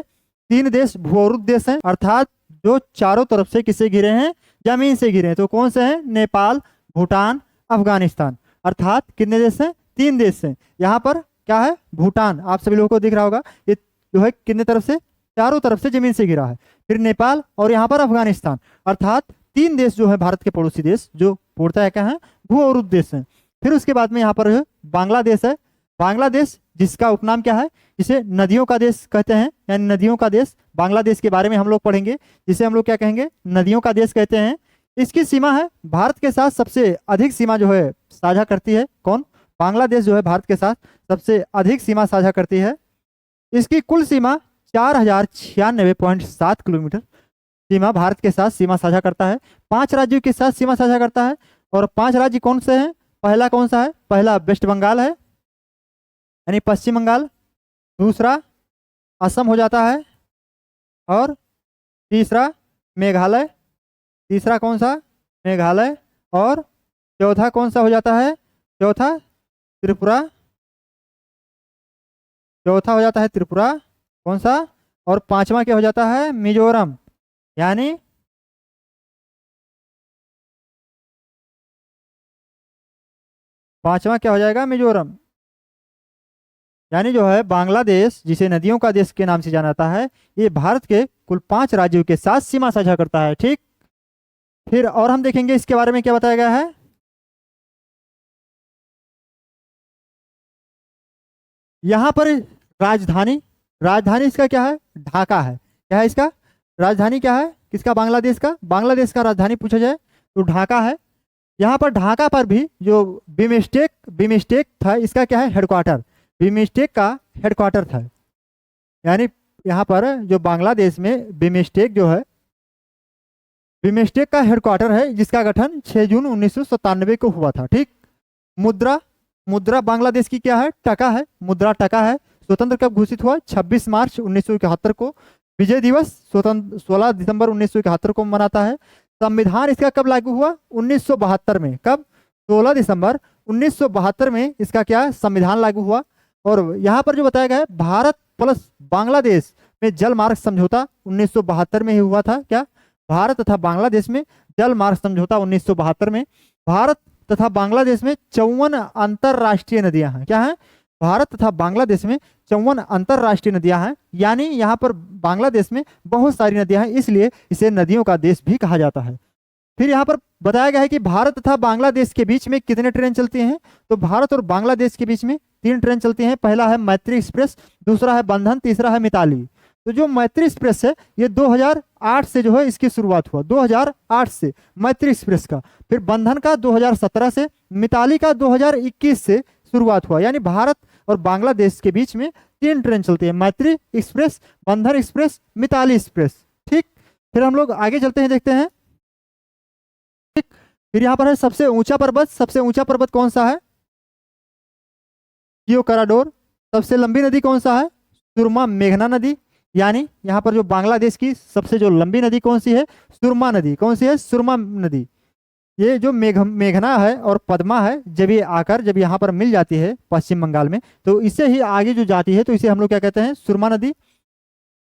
3 देश भूअवरुद्ध देश हैं, अर्थात जो चारों तरफ से किसे घिरे हैं? जमीन से घिरे हैं। तो कौन से हैं? नेपाल, भूटान, अफगानिस्तान। अर्थात कितने देश हैं? 3 देश हैं। यहाँ पर क्या है? भूटान, आप सभी लोगों को दिख रहा होगा, ये जो है कितने तरफ से? चारों तरफ से जमीन से घिरा है। फिर नेपाल और यहाँ पर अफगानिस्तान, अर्थात 3 देश जो है भारत के पड़ोसी देश, जो पूर्णतः क्या है? भूअवरुद्ध देश हैं। फिर उसके बाद में यहाँ पर बांग्लादेश है। बांग्लादेश जिसका उपनाम क्या है? जिसे नदियों का देश कहते हैं, यानी नदियों का देश। बांग्लादेश के बारे में हम लोग पढ़ेंगे, जिसे हम लोग क्या कहेंगे? नदियों का देश कहते हैं। इसकी सीमा है भारत के साथ सबसे अधिक सीमा जो है साझा करती है। कौन? बांग्लादेश जो है भारत के साथ सबसे अधिक सीमा साझा करती है। इसकी कुल सीमा 4,096.7 किलोमीटर सीमा भारत के साथ सीमा साझा करता है। 5 राज्यों के साथ सीमा साझा करता है। और 5 राज्य कौन से हैं? पहला कौन सा है? पहला वेस्ट बंगाल है, यानी पश्चिम बंगाल। दूसरा असम हो जाता है, और तीसरा मेघालय। तीसरा कौन सा? मेघालय। और चौथा कौन सा हो जाता है? चौथा त्रिपुरा। चौथा हो जाता है त्रिपुरा। कौन सा? और पांचवा क्या हो जाता है? मिजोरम। यानी पांचवा क्या हो जाएगा? मिजोरम। यानी जो है बांग्लादेश, जिसे नदियों का देश के नाम से जाना जाता है, ये भारत के कुल 5 राज्यों के साथ सीमा साझा करता है। ठीक, फिर और हम देखेंगे इसके बारे में क्या बताया गया है। यहां पर राजधानी, राजधानी इसका क्या है? ढाका है। क्या है इसका? राजधानी क्या है किसका? बांग्लादेश का। बांग्लादेश का राजधानी पूछा जाए तो ढाका है। यहाँ पर ढाका पर भी जो बिमस्टेक बिमस्टेक था, इसका क्या है? हेडक्वार्टर। बिमस्टेक का हेडक्वार्टर था। यानी यहाँ पर जो बांग्लादेश में बिमस्टेक जो है, बिमस्टेक का हेडक्वार्टर है, जिसका गठन 6 जून 1997 को हुआ था। ठीक, मुद्रा, मुद्रा बांग्लादेश की क्या है? टका है। मुद्रा टका है। स्वतंत्र कब घोषित हुआ? 26 मार्च 1971 को। विजय दिवस स्वतंत्र 16 दिसंबर 1971 को मनाता है। संविधान इसका कब लागू हुआ? 1972 में। कब? 16 दिसंबर 1972 में इसका क्या? संविधान लागू हुआ। और यहाँ पर जो बताया गया है, भारत प्लस बांग्लादेश में जल मार्ग समझौता 1972 में ही हुआ था। क्या? भारत तथा बांग्लादेश में जल मार्ग समझौता 1972 में। भारत तथा बांग्लादेश में 54 अंतरराष्ट्रीय नदियां हैं। क्या है? भारत तथा बांग्लादेश में 54 अंतरराष्ट्रीय नदियां हैं। यानी यहाँ पर बांग्लादेश में बहुत सारी नदियां हैं, इसलिए इसे नदियों का देश भी कहा जाता है। फिर यहाँ पर बताया गया है कि भारत तथा बांग्लादेश के बीच में कितने ट्रेन चलती हैं? तो भारत और बांग्लादेश के बीच में 3 ट्रेन चलती हैं। पहला है मैत्री एक्सप्रेस, दूसरा है बंधन, तीसरा है मिताली। तो जो मैत्री एक्सप्रेस है, ये 2008 से जो है इसकी शुरुआत हुआ, 2008 से मैत्री एक्सप्रेस का। फिर बंधन का 2017 से, मिताली का 2021 से शुरुआत हुआ। यानी भारत और बांग्लादेश के बीच में 3 ट्रेन चलती है, मैत्री एक्सप्रेस, बंधन एक्सप्रेस, मिताली एक्सप्रेस। ठीक, फिर हम लोग आगे चलते हैं, देखते हैं। ठीक, फिर यहाँ पर है सबसे ऊंचा पर्वत। सबसे ऊंचा पर्वत कौन सा है? कियो कराडोर। सबसे लंबी नदी कौन सा है? सुरमा मेघना नदी। यानी यहाँ पर जो बांग्लादेश की सबसे जो लंबी नदी कौन सी है? सुरमा नदी। कौन सी है? सुरमा नदी। ये जो मेघना है और पद्मा है, जब ये आकर जब यहाँ पर मिल जाती है पश्चिम बंगाल में, तो इससे ही आगे जो जाती है, तो इसे हम लोग क्या कहते हैं? सुरमा नदी।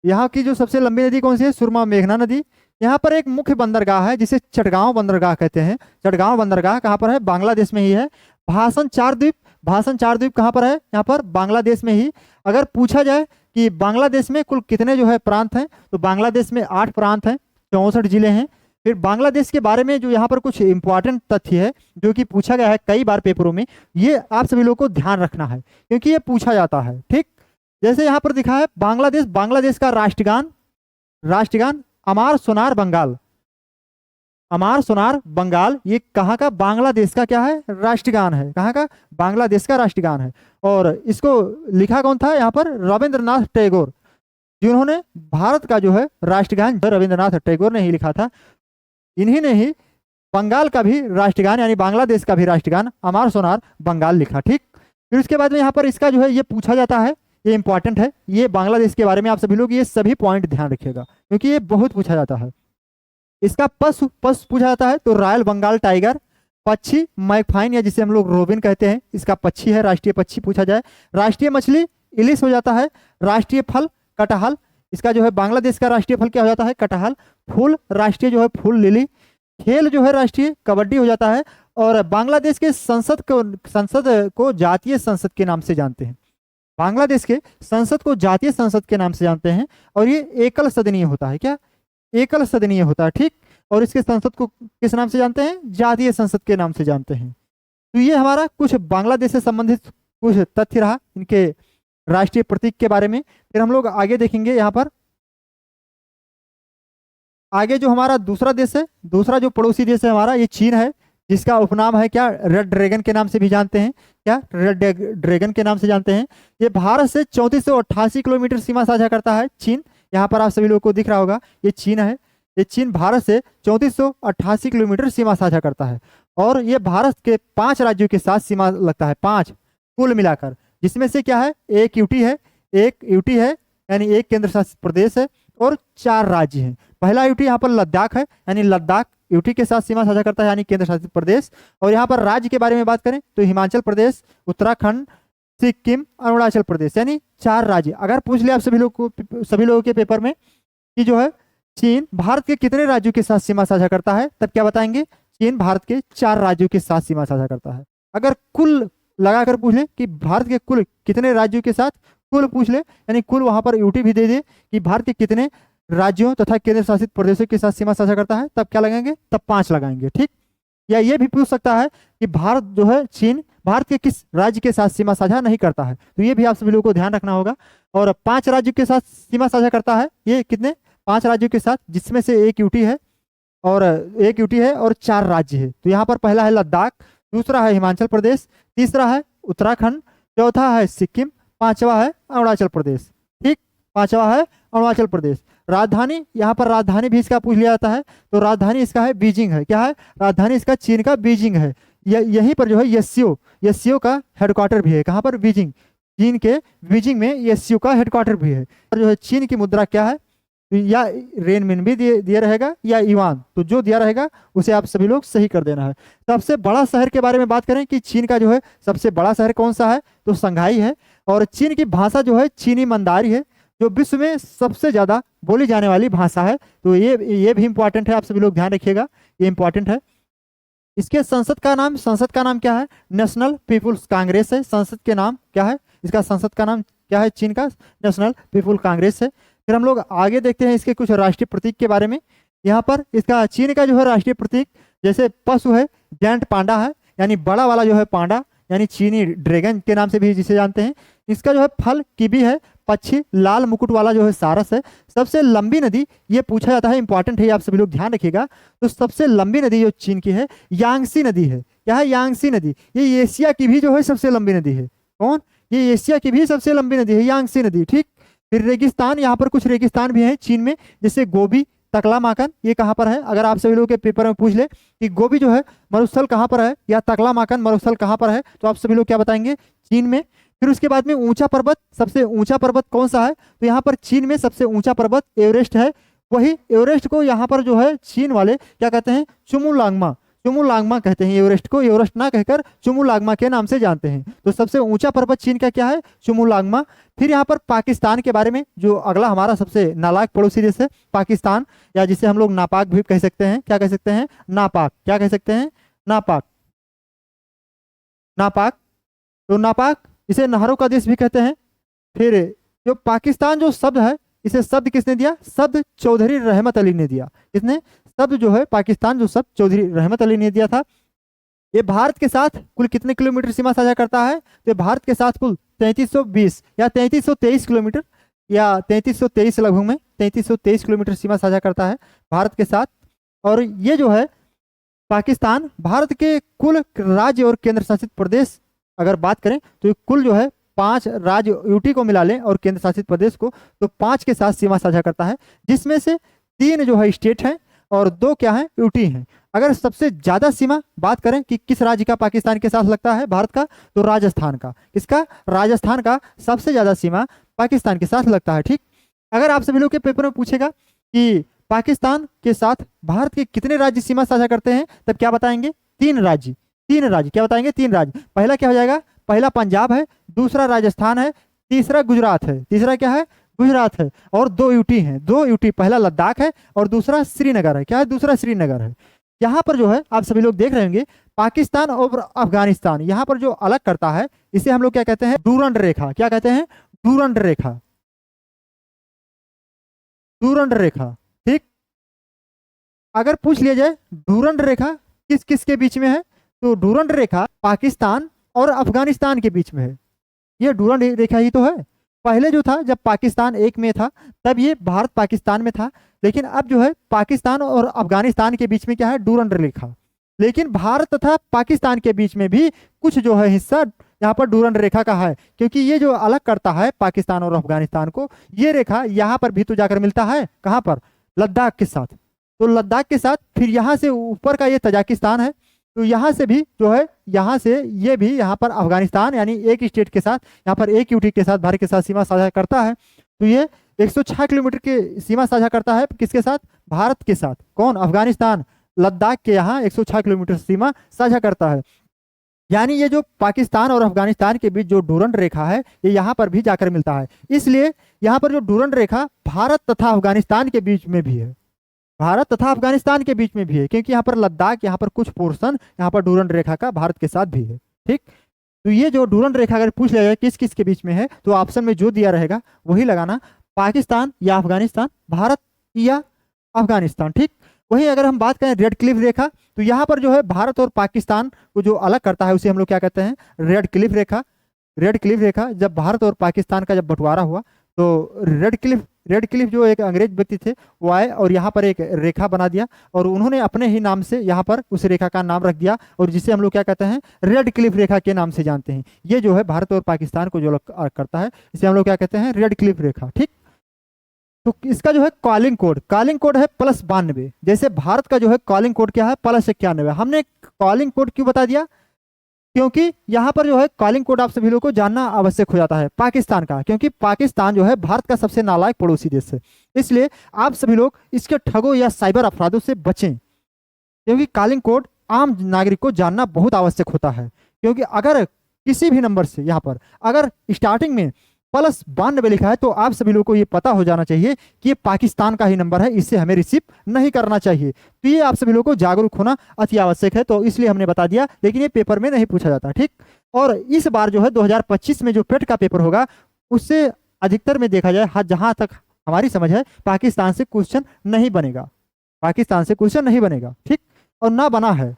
यहाँ की जो सबसे लंबी नदी कौन सी है? सुरमा मेघना नदी। यहाँ पर एक मुख्य बंदरगाह है, जिसे चटगांव बंदरगाह कहते हैं। चटगांव बंदरगाह कहाँ पर है? बांग्लादेश में ही है। भाषण 4 द्वीप भाषण चार द्वीप कहाँ पर है? यहाँ पर बांग्लादेश में ही। अगर पूछा जाए कि बांग्लादेश में कुल कितने जो है प्रांत हैं, तो बांग्लादेश में 8 प्रांत हैं, 64 जिले हैं। फिर बांग्लादेश के बारे में जो यहाँ पर कुछ इंपॉर्टेंट तथ्य है जो कि पूछा गया है कई बार पेपरों में, ये आप सभी लोगों को ध्यान रखना है क्योंकि ये पूछा जाता है। ठीक, जैसे यहाँ पर दिखा है बांग्लादेश, बांग्लादेश का राष्ट्रगान, राष्ट्रगान अमार सोनार बंगाल, अमार सोनार बंगाल, ये कहाँ का? बांग्लादेश का क्या है? राष्ट्रगान है। कहाँ का? बांग्लादेश का राष्ट्रगान है। और इसको लिखा कौन था? यहाँ पर रविंद्रनाथ टैगोर, जिन्होंने भारत का जो है राष्ट्रगान रविंद्रनाथ टैगोर ने ही लिखा था। इन्हीं ने ही बंगाल का भी राष्ट्रगान यानी बांग्लादेश का भी राष्ट्रगान अमार सोनार बंगाल लिखा। ठीक, फिर उसके बाद में यहाँ पर इसका जो है ये पूछा जाता है, ये इंपॉर्टेंट है, ये बांग्लादेश के बारे में आप सभी लोग ये सभी पॉइंट ध्यान रखिएगा क्योंकि ये बहुत पूछा जाता है। इसका पशु पूछा जाता है तो रॉयल बंगाल टाइगर, पक्षी मैकफाइन या जिसे हम लोग रोबिन कहते हैं, इसका पक्षी है, राष्ट्रीय पक्षी पूछा जाए। राष्ट्रीय मछली इलिस हो जाता है। राष्ट्रीय फल कटहल, इसका जो है बांग्लादेश का राष्ट्रीय फल क्या हो जाता है? कटहल। फूल राष्ट्रीय जो है फूल लिली। खेल जो है राष्ट्रीय कबड्डी हो जाता है। और बांग्लादेश के संसद को जातीय संसद के नाम से जानते हैं। बांग्लादेश के संसद को जातीय संसद के नाम से जानते हैं और ये एकल सदनीय होता है। क्या? एकल सदनीय होता है। ठीक, और इसके संसद को किस नाम से जानते हैं? जातीय संसद के नाम से जानते हैं। तो ये हमारा कुछ बांग्लादेश से संबंधित कुछ तथ्य रहा इनके राष्ट्रीय प्रतीक के बारे में। फिर हम लोग आगे देखेंगे। यहाँ पर आगे जो हमारा दूसरा देश है, दूसरा जो पड़ोसी देश है हमारा, ये चीन है, जिसका उपनाम है क्या? रेड ड्रैगन के नाम से भी जानते हैं। क्या? रेड ड्रैगन के नाम से जानते हैं। ये भारत से 3488 किलोमीटर सीमा साझा करता है चीन। यहाँ पर आप सभी लोगों को दिख रहा होगा, ये चीन है। ये चीन भारत से 3488 किलोमीटर सीमा साझा करता है और ये भारत के 5 राज्यों के साथ सीमा लगता है, 5 कुल मिलाकर, जिसमें से क्या है? एक यूटी है, एक यूटी है यानी एक केंद्र शासित प्रदेश है और 4 राज्य हैं। पहला यूटी यहाँ पर लद्दाख है यानी लद्दाख यूटी के साथ सीमा साझा करता है यानी केंद्र शासित प्रदेश। और यहाँ पर राज्य के बारे में बात करें तो हिमाचल प्रदेश, उत्तराखंड, सिक्किम, अरुणाचल प्रदेश, यानी 4 राज्य। अगर पूछ लिया आप सभी लोगों के पेपर में कि जो है चीन भारत के कितने राज्यों के साथ सीमा साझा करता है, तब क्या बताएंगे? चीन भारत के 4 राज्यों के साथ सीमा साझा करता है। अगर कुल लगाकर पूछ ले कि भारत के कुल कितने राज्यों के साथ, कुल पूछ ले यानी कुल वहां पर यूटी भी दे दे कि भारत के कितने राज्यों तथा केंद्र शासित प्रदेशों के साथ सीमा साझा करता है, तब क्या लगाएंगे? तब 5 लगाएंगे। ठीक, या ये भी पूछ सकता है कि भारत जो है चीन भारत के किस राज्य के साथ सीमा साझा नहीं करता है, तो ये भी आप सभी लोगों को ध्यान रखना होगा। और 5 राज्यों के साथ सीमा साझा करता है, ये कितने? 5 राज्यों के साथ, जिसमें से एक यूटी है और 4 राज्य है। तो यहाँ पर पहला है लद्दाख, दूसरा है हिमाचल प्रदेश, तीसरा है उत्तराखंड, चौथा है सिक्किम, 5वां है अरुणाचल प्रदेश। ठीक, 5वां है अरुणाचल प्रदेश। राजधानी, यहाँ पर राजधानी भी इसका पूछ लिया जाता है, तो राजधानी इसका है बीजिंग है। क्या है? राजधानी इसका चीन का बीजिंग है। यहीं पर जो है एससीओ का हेडक्वार्टर भी है। कहाँ पर? बीजिंग। चीन के बीजिंग में एससीओ का हेडक्वार्टर भी है। और जो है चीन की मुद्रा क्या है? या रेनमिन भी दिया रहेगा या युआन, तो जो दिया रहेगा उसे आप सभी लोग सही कर देना है। सबसे बड़ा शहर के बारे में बात करें कि चीन का जो है सबसे बड़ा शहर कौन सा है, तो शंघाई है। और चीन की भाषा जो है चीनी मंदारी है, जो विश्व में सबसे ज्यादा बोली जाने वाली भाषा है। तो ये भी इंपॉर्टेंट है, आप सभी लोग ध्यान रखिएगा, ये इंपॉर्टेंट है। इसके संसद का नाम क्या है? नेशनल पीपुल्स कांग्रेस है। संसद के नाम क्या है? इसका संसद का नाम क्या है? चीन का नेशनल पीपुल कांग्रेस है। फिर हम लोग आगे देखते हैं इसके कुछ राष्ट्रीय प्रतीक के बारे में। यहाँ पर इसका चीन का जो है राष्ट्रीय प्रतीक, जैसे पशु है जायंट पांडा है, यानी बड़ा वाला जो है पांडा, यानी चीनी ड्रैगन के नाम से भी जिसे जानते हैं। इसका जो है फल कीवी है। पक्षी लाल मुकुट वाला जो है सारस है। सबसे लंबी नदी, ये पूछा जाता है, इंपॉर्टेंट है, आप सभी लोग ध्यान रखिएगा। तो सबसे लंबी नदी जो चीन की है यांगसी नदी है। क्या है? यांगसी नदी। ये एशिया की भी जो है सबसे लंबी नदी है। कौन? ये एशिया की भी सबसे लंबी नदी है यांगसी नदी। ठीक, फिर रेगिस्तान, यहाँ पर कुछ रेगिस्तान भी हैं चीन में, जैसे गोबी, तकलामाकन, ये कहाँ पर है? अगर आप सभी लोगों के पेपर में पूछ ले कि गोबी जो है मरुस्थल कहाँ पर है या तकलामाकन मरुस्थल कहाँ पर है, तो आप सभी लोग क्या बताएंगे? चीन में। फिर उसके बाद में ऊंचा पर्वत, सबसे ऊंचा पर्वत कौन सा है? तो यहाँ पर चीन में सबसे ऊंचा पर्वत एवरेस्ट है। वही एवरेस्ट को यहाँ पर जो है चीन वाले क्या कहते हैं? चुमुलांगमा कहते हैं। एवरेस्ट को एवरेस्ट ना कहकर चुमुलांगमा के नाम से जानते हैं। तो सबसे ऊंचा पर्वत चीन का क्या है? चुमुलांगमा। फिर यहाँ पर पाकिस्तान के बारे में, जो अगला हमारा सबसे नालायक पड़ोसी देश है पाकिस्तान, या जिसे हम लोग नापाक भी कह सकते हैं। क्या कह सकते हैं? नापाक। क्या कह सकते हैं? नापाक। नापाक तो नापाक, इसे नहरों का देश भी कहते हैं। फिर जो पाकिस्तान जो शब्द है, इसे शब्द किसने दिया? शब्द चौधरी रहमत अली ने दिया। किसने? शब्द जो है पाकिस्तान जो शब्द चौधरी रहमत अली ने दिया था। ये भारत के साथ कुल कितने किलोमीटर सीमा साझा करता है? तो ये भारत के साथ कुल 3320 या 3323 किलोमीटर, या 3323 लगभग में 3323 किलोमीटर सीमा साझा करता है भारत के साथ। और ये जो है पाकिस्तान भारत के कुल राज्य और केंद्र शासित प्रदेश अगर बात करें तो ये कुल जो है 5 राज्य यूटी को मिला लें और केंद्र शासित प्रदेश को, तो 5 के साथ सीमा साझा करता है, जिसमें से 3 जो है स्टेट हैं और 2 क्या हैं? यूटी हैं। अगर सबसे ज्यादा सीमा बात करें कि किस राज्य का पाकिस्तान के साथ लगता है भारत का, तो राजस्थान का। किसका? राजस्थान का सबसे ज्यादा सीमा पाकिस्तान के साथ लगता है। ठीक, अगर आप सभी लोग के पेपर में पूछेगा कि पाकिस्तान के साथ भारत के कितने राज्य सीमा साझा करते हैं, तब क्या बताएंगे? 3 राज्य। 3 राज्य क्या बताएंगे? 3 राज्य। पहला क्या हो जाएगा? पहला पंजाब है, दूसरा राजस्थान है, तीसरा गुजरात है। तीसरा क्या है? गुजरात है। और 2 यूटी हैं। 2 यूटी, पहला लद्दाख है और दूसरा श्रीनगर है। क्या है? दूसरा श्रीनगर है। यहाँ पर जो है आप सभी लोग देख रहे होंगे पाकिस्तान और अफगानिस्तान यहाँ पर जो अलग करता है, इसे हम लोग क्या कहते हैं? डूरंड रेखा। क्या कहते हैं? डूरंड रेखा। डूरंड रेखा। ठीक, अगर पूछ लिया जाए डूरंड रेखा किस किस के बीच में है, तो डूरंड रेखा पाकिस्तान और अफगानिस्तान के बीच में है। ये डूरंड रेखा ही तो है। पहले जो था जब पाकिस्तान एक में था तब ये भारत पाकिस्तान में था, लेकिन अब जो है पाकिस्तान और अफगानिस्तान के बीच में क्या है? डूरंड रेखा। लेकिन भारत तथा पाकिस्तान के बीच में भी कुछ जो है हिस्सा यहाँ पर डूरंड रेखा का है, क्योंकि ये जो अलग करता है पाकिस्तान और अफगानिस्तान को, ये रेखा यहाँ पर भी तो जाकर मिलता है। कहाँ पर? लद्दाख के साथ। तो लद्दाख के साथ फिर यहाँ से ऊपर का ये तजाकिस्तान है, तो यहाँ से भी जो है, यहाँ से ये भी यहाँ पर अफगानिस्तान यानी एक स्टेट के साथ, यहाँ पर एक यूटी के साथ भारत के साथ सीमा साझा करता है। तो ये 106 किलोमीटर की सीमा साझा करता है किसके साथ? भारत के साथ। कौन? अफगानिस्तान। लद्दाख के यहाँ 106 किलोमीटर सीमा साझा करता है। यानी ये जो पाकिस्तान और अफगानिस्तान के बीच जो डूरंड रेखा है, ये यहाँ पर भी जाकर मिलता है। इसलिए यहाँ पर जो डूरंड रेखा भारत तथा अफगानिस्तान के बीच में भी है, भारत तथा अफगानिस्तान के बीच में भी है, क्योंकि यहाँ पर लद्दाख, यहाँ पर कुछ पोर्शन यहाँ पर डूरंड रेखा का भारत के साथ भी है। ठीक, तो ये जो डूरंड रेखा अगर पूछ लिया जाए किस किस के बीच में है, तो ऑप्शन में जो दिया रहेगा वही लगाना, पाकिस्तान या अफगानिस्तान, भारत या अफगानिस्तान। ठीक, वहीं अगर हम बात करें रेड क्लिफ रेखा, तो यहाँ पर जो है भारत और पाकिस्तान को जो अलग करता है उसे हम लोग क्या कहते हैं? रेड क्लिफ रेखा। रेड क्लिफ रेखा, जब भारत और पाकिस्तान का जब बंटवारा हुआ तो रेड क्लिफ जो एक अंग्रेज व्यक्ति थे वो आए और यहाँ पर एक रेखा बना दिया और उन्होंने अपने ही नाम से यहाँ पर उस रेखा का नाम रख दिया, और जिसे हम लोग क्या कहते हैं? रेड क्लिफ रेखा के नाम से जानते हैं। ये जो है भारत और पाकिस्तान को जो करता है इसे हम लोग क्या कहते हैं? रेड क्लिफ रेखा। ठीक, तो इसका जो है कॉलिंग कोड है +92। जैसे भारत का जो है कॉलिंग कोड क्या है? +91। हमने कॉलिंग कोड क्यों बता दिया? क्योंकि यहाँ पर जो है कॉलिंग कोड आप सभी लोगों को जानना आवश्यक हो जाता है पाकिस्तान का, क्योंकि पाकिस्तान जो है भारत का सबसे नालायक पड़ोसी देश है। इसलिए आप सभी लोग इसके ठगों या साइबर अपराधों से बचें, क्योंकि कॉलिंग कोड आम नागरिक को जानना बहुत आवश्यक होता है। क्योंकि अगर किसी भी नंबर से यहाँ पर अगर स्टार्टिंग में +92 लिखा है, तो आप सभी लोगों को ये पता हो जाना चाहिए कि ये पाकिस्तान का ही नंबर है, इससे हमें रिसीव नहीं करना चाहिए। तो ये आप सभी लोगों को जागरूक होना अति आवश्यक है, तो इसलिए हमने बता दिया, लेकिन ये पेपर में नहीं पूछा जाता। ठीक, और इस बार जो है 2025 में जो पेट का पेपर होगा उससे अधिकतर में देखा जाए, जहां तक हमारी समझ है, पाकिस्तान से क्वेश्चन नहीं बनेगा। पाकिस्तान से क्वेश्चन नहीं बनेगा। ठीक, और ना बना है।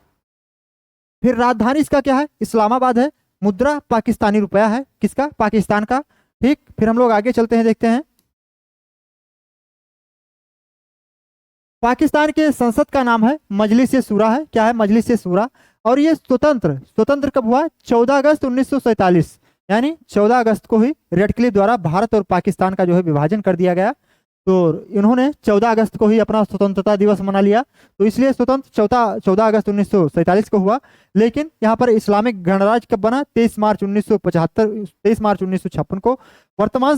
फिर राजधानी इसका क्या है? इस्लामाबाद है। मुद्रा पाकिस्तानी रुपया है। किसका? पाकिस्तान का। ठीक, फिर हम लोग आगे चलते हैं, देखते हैं। पाकिस्तान के संसद का नाम है मजलिस-ए शूरा है। क्या है? मजलिस-ए शूरा। और ये स्वतंत्र कब हुआ? 14 अगस्त 1947, यानी 14 अगस्त को ही रेड क्लिफ द्वारा भारत और पाकिस्तान का जो है विभाजन कर दिया गया। तो इन्होंने 14 अगस्त को ही अपना स्वतंत्रता दिवस मना लिया, तो इसलिए स्वतंत्र 14 अगस्त 1947 को हुआ। लेकिन यहाँ पर इस्लामिक गणराज्य कब बना? 23 मार्च 1956 को। वर्तमान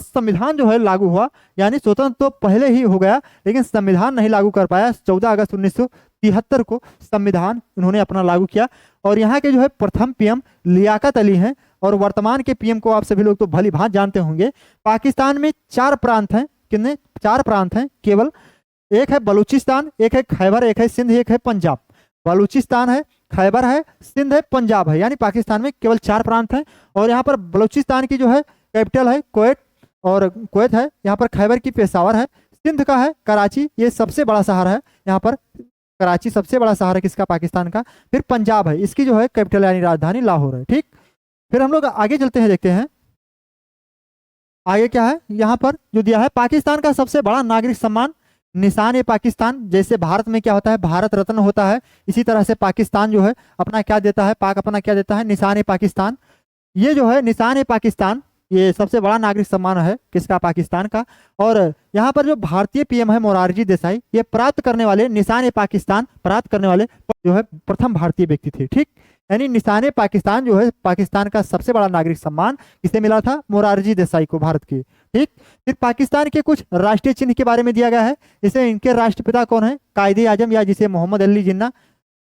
संविधान जो है लागू हुआ, यानी स्वतंत्र तो पहले ही हो गया लेकिन संविधान नहीं लागू कर पाया। 14 अगस्त 1973 को संविधान इन्होंने अपना लागू किया। और यहाँ के जो है प्रथम पीएम लियाकत अली हैं, और वर्तमान के पीएम को आप सभी लोग तो भली भांति जानते होंगे। पाकिस्तान में 4 प्रांत हैं। कितने? 4 प्रांत हैं केवल। एक है बलूचिस्तान, एक है खैबर, एक है सिंध, एक है पंजाब। बलूचिस्तान है, खैबर है, सिंध है, पंजाब है, यानी पाकिस्तान में केवल 4 प्रांत हैं। और यहाँ पर बलूचिस्तान की जो है कैपिटल है कुवैत, और कुवैत है। यहाँ पर खैबर की पेशावर है। सिंध का है कराची, ये सबसे बड़ा शहर है यहाँ पर, कराची सबसे बड़ा शहर है किसका, पाकिस्तान का। फिर पंजाब है, इसकी जो है कैपिटल यानी राजधानी लाहौर है। ठीक, फिर हम लोग आगे चलते हैं, देखते हैं आगे क्या है। यहाँ पर जो दिया है, पाकिस्तान का सबसे बड़ा नागरिक सम्मान निशान ए पाकिस्तान। जैसे भारत में क्या होता है, भारत रत्न होता है, इसी तरह से पाकिस्तान जो है अपना क्या देता है, पाक अपना क्या देता है, निशान ए पाकिस्तान। ये जो है निशान ए पाकिस्तान, ये सबसे बड़ा नागरिक सम्मान है किसका, पाकिस्तान का। और यहाँ पर जो भारतीय पीएम है मोरारजी देसाई, ये प्राप्त करने वाले, निशान ए पाकिस्तान प्राप्त करने वाले जो है प्रथम भारतीय व्यक्ति थे। ठीक, यानी निशान ए पाकिस्तान जो है पाकिस्तान का सबसे बड़ा नागरिक सम्मान किसे मिला था, मोरारजी देसाई को, भारत के। ठीक, फिर पाकिस्तान के कुछ राष्ट्रीय चिन्ह के बारे में दिया गया है। जैसे इनके राष्ट्रपिता कौन है, कायदे आजम, या जिसे मोहम्मद अली जिन्ना।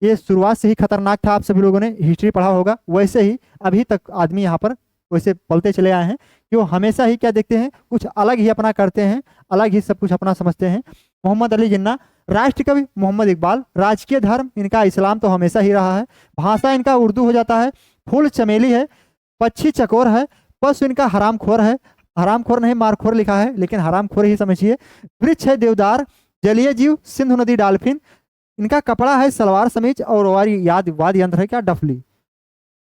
ये शुरुआत से ही खतरनाक था, आप सभी लोगों ने हिस्ट्री पढ़ा होगा। वैसे ही अभी तक आदमी यहाँ पर वैसे पलते चले आए हैं कि वो हमेशा ही क्या देखते हैं, कुछ अलग ही अपना करते हैं, अलग ही सब कुछ अपना समझते हैं। मोहम्मद अली जिन्ना। राष्ट्र कवि मोहम्मद इकबाल। राजकीय धर्म इनका इस्लाम तो हमेशा ही रहा है। भाषा इनका उर्दू हो जाता है। फूल चमेली है। पक्षी चकोर है। पशु इनका हरामखोर है, हरामखोर नहीं मारखोर लिखा है, लेकिन हरामखोर ही समझिए। वृक्ष है देवदार। जलीय जीव सिंधु नदी डॉल्फिन। इनका कपड़ा है सलवार समीज, और वाद्य यंत्र है क्या, डफली।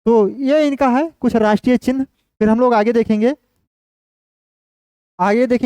तो ये इनका है कुछ राष्ट्रीय चिन्ह। फिर हम लोग आगे देखेंगे,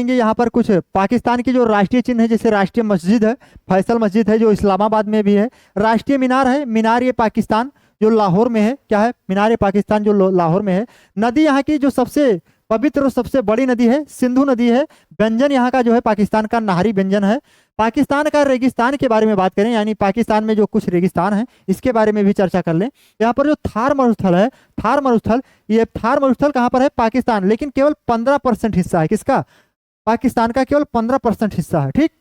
यहाँ पर कुछ पाकिस्तान की जो राष्ट्रीय चिन्ह है। जैसे राष्ट्रीय मस्जिद है, फैसल मस्जिद है जो इस्लामाबाद में भी है। राष्ट्रीय मीनार है, मीनार ये पाकिस्तान जो लाहौर में है, क्या है, मीनार ये पाकिस्तान जो लाहौर में है। नदी यहाँ की जो सबसे पवित्र और सबसे बड़ी नदी है, सिंधु नदी है। व्यंजन यहाँ का जो है पाकिस्तान का नाहरी व्यंजन है। पाकिस्तान का रेगिस्तान के बारे में बात करें, यानी पाकिस्तान में जो कुछ रेगिस्तान है इसके बारे में भी चर्चा कर लें। यहाँ पर जो थार मरुस्थल है, थार मरुस्थल, ये थार मरुस्थल कहाँ पर है, पाकिस्तान, लेकिन केवल 15% हिस्सा है किसका, पाकिस्तान का, केवल 15% हिस्सा है। ठीक,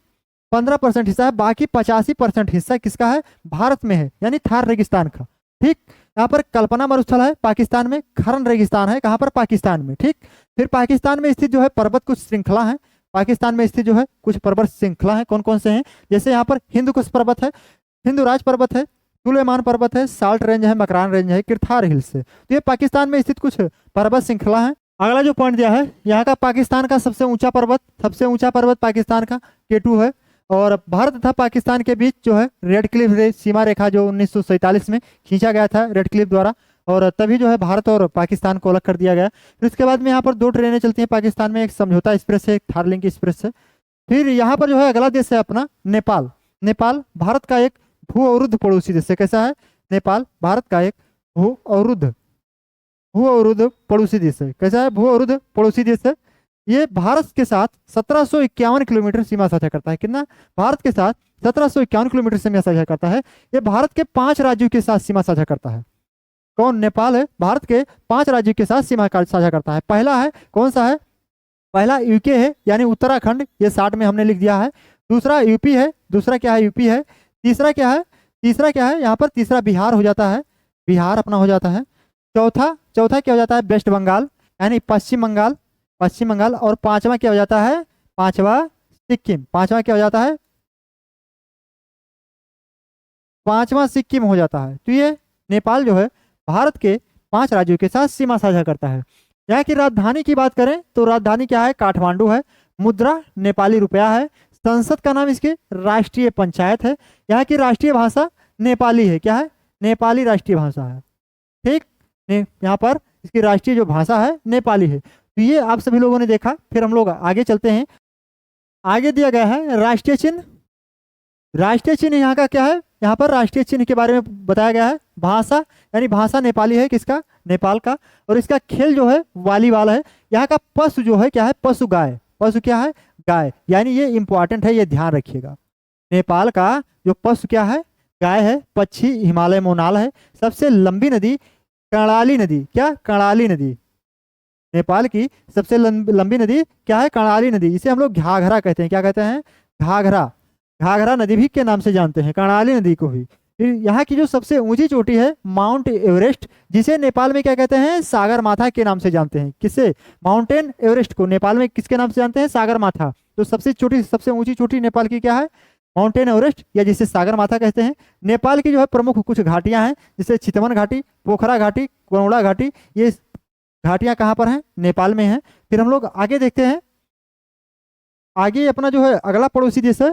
15% हिस्सा है, बाकी 85% हिस्सा किसका है, भारत में है, यानी थार रेगिस्तान का। ठीक, यहाँ पर कल्पना मरुस्थल है पाकिस्तान में। खरन रेगिस्तान है कहाँ पर, पाकिस्तान में। ठीक, फिर पाकिस्तान में स्थित जो है पर्वत कुछ श्रृंखला है। पाकिस्तान में स्थित जो है कुछ पर्वत श्रृंखला है, कौन कौन से हैं, जैसे यहाँ पर हिंदुकुश पर्वत है, हिंदुराज पर्वत है, सुलेमान पर्वत है, साल्ट रेंज है, मकरान रेंज है, किरथार हिल्स है। तो ये पाकिस्तान में स्थित कुछ पर्वत श्रृंखला है। अगला जो पॉइंट दिया है, यहाँ का पाकिस्तान का सबसे ऊंचा पर्वत पाकिस्तान का K2 है। और भारत तथा पाकिस्तान के बीच जो है रेड क्लिफ सीमा रेखा जो 1947 में खींचा गया था रेड क्लिफ द्वारा, और तभी जो है भारत और पाकिस्तान को अलग कर दिया गया। फिर उसके बाद में यहाँ पर 2 ट्रेनें चलती हैं पाकिस्तान में, एक समझौता एक्सप्रेस है, एक थारलिंक एक्सप्रेस है। फिर यहाँ पर जो है अगला देश है अपना नेपाल। नेपाल भारत का एक भू अवरुद्ध पड़ोसी देश है। कैसा है, नेपाल भारत का एक भू अवरुद्ध पड़ोसी देश है। कैसा है, भू अवरुद्ध पड़ोसी देश है। ये भारत के साथ 1751 किलोमीटर सीमा साझा करता है। कितना, भारत के साथ 1751 किलोमीटर सीमा साझा करता है। ये भारत के 5 राज्यों के साथ सीमा साझा करता है। कौन, नेपाल है, भारत के 5 राज्यों के साथ सीमा साझा करता है। पहला है, कौन सा है, पहला यूके है, यानी उत्तराखंड, ये 60 में हमने लिख दिया है। दूसरा यूपी है, दूसरा क्या है, यूपी है। तीसरा क्या है, यहाँ पर तीसरा बिहार हो जाता है, बिहार अपना हो जाता है। चौथा क्या हो जाता है, वेस्ट बंगाल, यानी पश्चिम बंगाल। और पांचवा क्या हो जाता है, सिक्किम। पांचवा क्या हो जाता है, पांचवा सिक्किम हो जाता है। तो ये नेपाल जो है भारत के 5 राज्यों के साथ सीमा साझा करता है। यहाँ की राजधानी की बात करें तो राजधानी क्या है, काठमांडू है। मुद्रा नेपाली रुपया है। संसद का नाम इसके राष्ट्रीय पंचायत है। यहाँ की राष्ट्रीय भाषा नेपाली है। क्या है, नेपाली राष्ट्रीय भाषा है। ठीक, यहाँ पर इसकी राष्ट्रीय जो भाषा है नेपाली है। तो ये आप सभी लोगों ने देखा। फिर हम लोग आगे चलते हैं। आगे दिया गया है राष्ट्रीय चिन्ह। राष्ट्रीय चिन्ह यहाँ का क्या है, यहाँ पर राष्ट्रीय चिन्ह के बारे में बताया गया है। भाषा, यानी भाषा नेपाली है, किसका, नेपाल का। और इसका खेल जो है वॉलीबॉल है। यहाँ का पशु जो है क्या है, पशु गाय। पशु क्या है, गाय, यानी ये इंपॉर्टेंट है, ये ध्यान रखिएगा। नेपाल का जो पशु क्या है, गाय है। पक्षी हिमालय मोनाल है। सबसे लंबी नदी कर्णाली नदी। क्या, कर्णाली नदी। नेपाल की सबसे लंबी नदी क्या है, कर्णाली नदी। इसे हम लोग घाघरा कहते हैं। क्या कहते हैं, घाघरा नदी भी के नाम से जानते हैं, कर्णाली नदी को भी। फिर यहाँ की जो सबसे ऊंची चोटी है माउंट एवरेस्ट, जिसे नेपाल में क्या कहते हैं, सागर माथा के नाम से जानते हैं। किसे, माउंटेन एवरेस्ट को नेपाल में किसके नाम से जानते हैं, सागर माथा। तो सबसे ऊंची चोटी नेपाल की क्या है, माउंटेन एवरेस्ट या जिसे सागर माथा कहते हैं। नेपाल की जो है प्रमुख कुछ घाटियां हैं, जैसे चितवन घाटी, पोखरा घाटी, कोरोड़ा घाटी। ये घाटियां कहाँ पर हैं? नेपाल में हैं। फिर हम लोग आगे देखते हैं, आगे अपना जो है अगला पड़ोसी देश है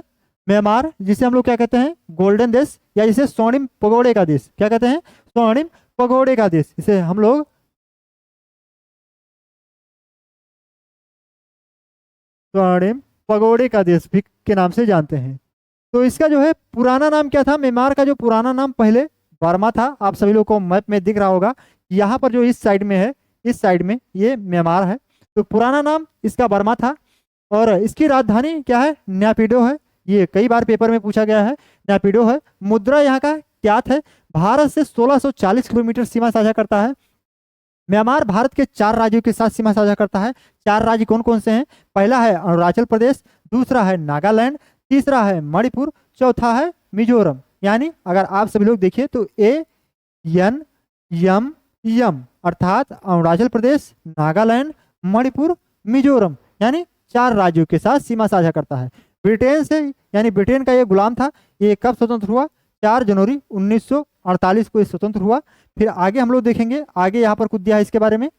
म्यांमार, जिसे हम लोग क्या कहते हैं? गोल्डन देश, या जिसे स्वर्णिम पगोड़े का देश क्या कहते हैं? स्वर्णिम पगोड़े का देश, इसे हम लोग स्वर्णिम पगोड़े का देश भी के नाम से जानते हैं। तो इसका जो है पुराना नाम क्या था? म्यांमार का जो पुराना नाम पहले बर्मा था। आप सभी लोगों को मैप में दिख रहा होगा, यहाँ पर जो इस साइड में है, इस साइड में ये म्यांमार है। तो पुराना नाम इसका बर्मा था। और इसकी राजधानी क्या है? नैपिडो है। ये कई बार पेपर में पूछा गया है, नैपिडो है। मुद्रा यहाँ का क्या है? भारत से 1640 किलोमीटर सीमा साझा करता है। म्यांमार भारत के 4 राज्यों के साथ सीमा साझा करता है। 4 राज्य कौन कौन से हैं? पहला है अरुणाचल प्रदेश, दूसरा है नागालैंड, तीसरा है मणिपुर, चौथा है मिजोरम। यानी अगर आप सभी लोग देखिए तो ANYM अर्थात अरुणाचल प्रदेश, नागालैंड, मणिपुर, मिजोरम, यानी 4 राज्यों के साथ सीमा साझा करता है। ब्रिटेन से, यानी ब्रिटेन का ये गुलाम था। ये कब स्वतंत्र हुआ? 4 जनवरी 1948 को ये स्वतंत्र हुआ। फिर आगे हम लोग देखेंगे, आगे यहाँ पर कुछ दिया है इसके बारे में।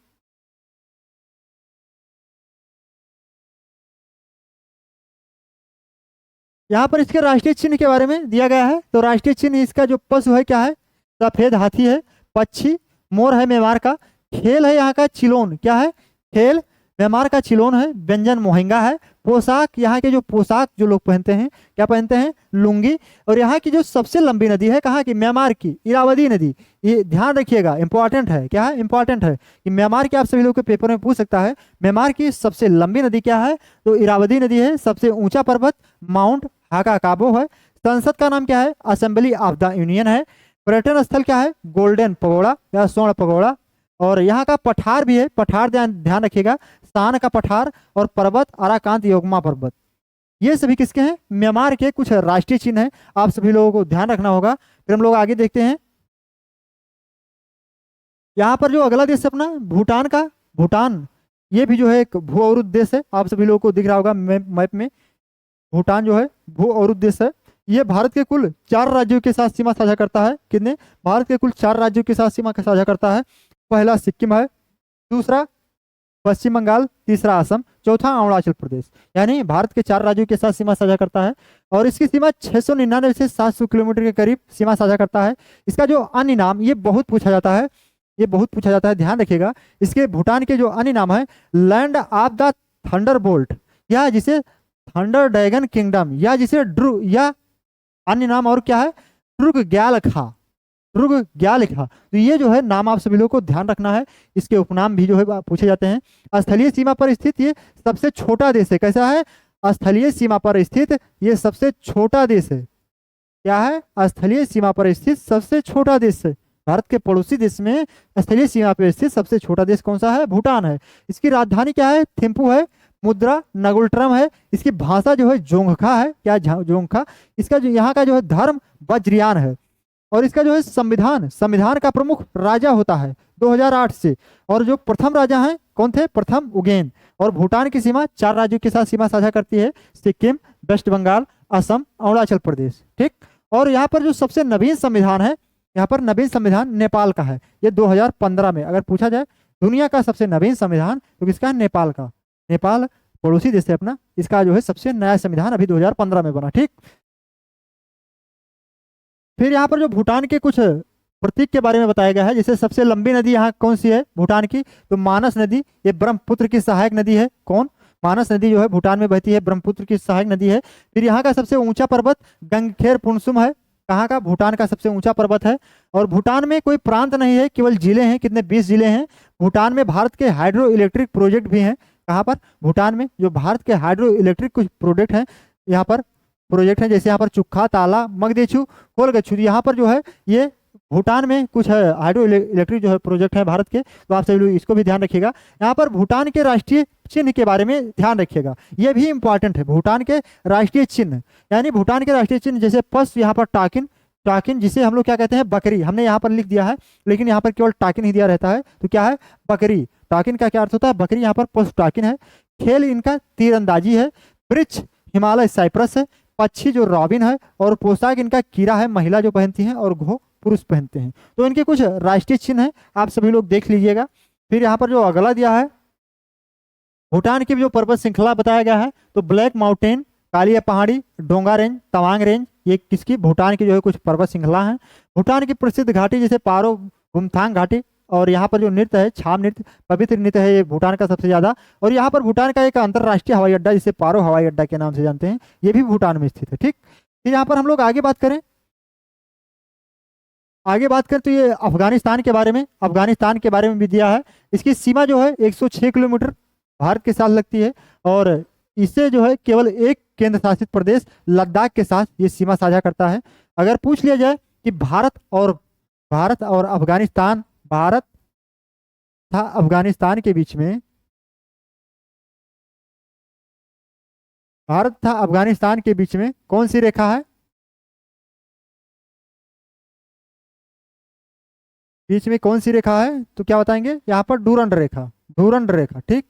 यहाँ पर इसके राष्ट्रीय चिन्ह के बारे में दिया गया है। तो राष्ट्रीय चिन्ह इसका जो पशु है क्या है? सफेद हाथी है। पक्षी मोर है म्यांमार का। खेल है यहाँ का चिलोन, क्या है? खेल म्यांमार का चिलोन है। व्यंजन मोहिंगा है। पोशाक, यहाँ के जो पोशाक जो लोग पहनते हैं क्या पहनते हैं? लुंगी। और यहाँ की जो सबसे लंबी नदी है कहाँ की? म्यांमार की इरावदी नदी। ये ध्यान रखिएगा, इंपॉर्टेंट है। क्या है? इंपॉर्टेंट है कि म्यांमार के आप सभी लोग के पेपर में पूछ सकता है, म्यांमार की सबसे लंबी नदी क्या है? तो इरावदी नदी है। सबसे ऊंचा पर्वत माउंट हाकाकाबो है। संसद का नाम क्या है? असेंबली ऑफ द यूनियन है। पर्यटन स्थल क्या है? गोल्डन पगोड़ा या स्वर्ण पगोड़ा। और यहाँ का पठार भी है, पठार ध्यान ध्यान रखिएगा, शान का पठार और पर्वत अराकांत योगमा पर्वत। ये सभी किसके हैं? म्यांमार के कुछ राष्ट्रीय चिन्ह हैं, आप सभी लोगों को ध्यान रखना होगा। फिर हम लोग आगे देखते हैं, यहाँ पर जो अगला देश है अपना भूटान का। भूटान ये भी जो है एक भू अवरुद्ध देश है, आप सभी लोगों को दिख रहा होगा मैप में। भूटान जो है भू अवरुद्ध देश है। ये भारत के कुल 4 राज्यों के साथ सीमा साझा करता है। कितने? भारत के कुल 4 राज्यों के साथ सीमा साझा करता है। पहला सिक्किम है, दूसरा पश्चिम बंगाल, तीसरा असम, चौथा अरुणाचल प्रदेश। यानी भारत के 4 राज्यों के साथ सीमा साझा करता है। और इसकी सीमा 699 से 700 किलोमीटर के करीब सीमा साझा करता है। इसका जो अन्य नाम, ये बहुत पूछा जाता है, ये बहुत पूछा जाता है, ध्यान रखिएगा। इसके भूटान के जो अन्य नाम है, लैंड ऑफ द थंडरबोल्ट, या जिसे थंडर ड्रैगन किंगडम, या जिसे ड्रु, या अन्य नाम और क्या है? ड्रुग ग्यालखा, ड्रुग ग्यालखा। तो ये जो है नाम आप सभी लोगों को ध्यान रखना है। इसके उपनाम भी जो है पूछे जाते हैं। स्थलीय सीमा पर स्थित ये सबसे छोटा देश है। कैसा है? स्थलीय सीमा पर स्थित ये सबसे छोटा देश है। क्या है? स्थलीय सीमा पर स्थित सबसे छोटा देश है। भारत के पड़ोसी देश में स्थलीय सीमा पर स्थित सबसे छोटा देश कौन सा है? भूटान है। इसकी राजधानी क्या है? थिम्पू है। मुद्रा नगुल्ट्रम है। इसकी भाषा जो है जोंगखा है। क्या? जोंगखा। इसका जो यहाँ का जो है धर्म वज्रयान है। और इसका जो है संविधान, संविधान का प्रमुख राजा होता है 2008 से। और जो प्रथम राजा हैं कौन थे? प्रथम उगेन। और भूटान की सीमा 4 राज्यों के साथ सीमा साझा करती है, सिक्किम, वेस्ट बंगाल, असम, अरुणाचल प्रदेश। ठीक। और यहाँ पर जो सबसे नवीन संविधान है, यहाँ पर नवीन संविधान नेपाल का है। ये 2015 में अगर पूछा जाए दुनिया का सबसे नवीन संविधान तो किसका है? नेपाल का। नेपाल पड़ोसी देश है अपना, इसका जो है सबसे नया संविधान अभी 2015 में बना। ठीक। फिर यहाँ पर जो भूटान के कुछ प्रतीक के बारे में बताया गया है, जैसे सबसे लंबी नदी यहाँ कौन सी है भूटान की? तो मानस नदी। ये ब्रह्मपुत्र की सहायक नदी है। कौन? मानस नदी जो है भूटान में बहती है, ब्रह्मपुत्र की सहायक नदी है। फिर यहाँ का सबसे ऊंचा पर्वत गंगखेर पुनसुम है। कहाँ का? भूटान का सबसे ऊंचा पर्वत है। और भूटान में कोई प्रांत नहीं है, केवल जिले हैं। कितने? 20 जिले हैं। भूटान में भारत के हाइड्रो इलेक्ट्रिक प्रोजेक्ट भी हैं। कहाँ पर? भूटान में जो भारत के हाइड्रो इलेक्ट्रिक कुछ प्रोजेक्ट हैं, यहाँ पर प्रोजेक्ट हैं, जैसे यहाँ पर चुक्खा, ताला, मगदेचू, कोलगछू। यहाँ पर जो है ये भूटान में कुछ है हाइड्रो इलेक्ट्रिक जो है प्रोजेक्ट है भारत के। तो आप सभी लोग इसको भी ध्यान रखिएगा। यहाँ पर भूटान के राष्ट्रीय चिन्ह के बारे में ध्यान रखिएगा, ये भी इंपॉर्टेंट है। भूटान के राष्ट्रीय चिन्ह, यानी भूटान के राष्ट्रीय चिन्ह जैसे पशु, यहाँ पर टाकिन, टाकिन जिसे हम लोग क्या कहते हैं? बकरी। हमने यहाँ पर लिख दिया है, लेकिन यहाँ पर केवल टाकिन ही दिया रहता है। तो क्या है? बकरी। टाकिन का क्या अर्थ होता है? बकरी। यहाँ पर पशु टाकिन है। खेल इनका तीरंदाजी है। वृक्ष हिमालय साइप्रस है। पक्षी जो रॉबिन है, और पोशाक इनका कीड़ा है, महिला जो पहनती हैं, और घो पुरुष पहनते हैं। तो इनके कुछ राष्ट्रीय चिन्ह हैं, आप सभी लोग देख लीजिएगा। फिर यहाँ पर जो अगला दिया है, भूटान की जो पर्वत श्रृंखला बताया गया है, तो ब्लैक माउंटेन, कालिया पहाड़ी, डोंगा रेंज, तवांग रेंज, ये किसकी, भूटान की जो है कुछ पर्वत श्रृंखला है। भूटान की प्रसिद्ध घाटी जैसे पारो गुमथांग घाटी, और यहाँ पर जो नृत्य है छाम नृत्य, पवित्र नृत्य है, ये भूटान का सबसे ज्यादा। और यहाँ पर भूटान का एक अंतर्राष्ट्रीय हवाई अड्डा जिसे पारो हवाई अड्डा के नाम से जानते हैं, ये भी भूटान में स्थित है। ठीक, फिर यहाँ पर हम लोग आगे बात करें, तो ये अफगानिस्तान के बारे में, अफगानिस्तान के बारे में भी दिया है। इसकी सीमा जो है 106 किलोमीटर भारत के साथ लगती है, और इससे जो है केवल एक केंद्र शासित प्रदेश लद्दाख के साथ ये सीमा साझा करता है। अगर पूछ लिया जाए कि भारत और अफगानिस्तान, भारत था अफगानिस्तान के बीच में, भारत था अफगानिस्तान के बीच में कौन सी रेखा है, बीच में कौन सी रेखा है, तो क्या बताएंगे, यहाँ पर डूरंड रेखा, डूरंड रेखा। ठीक,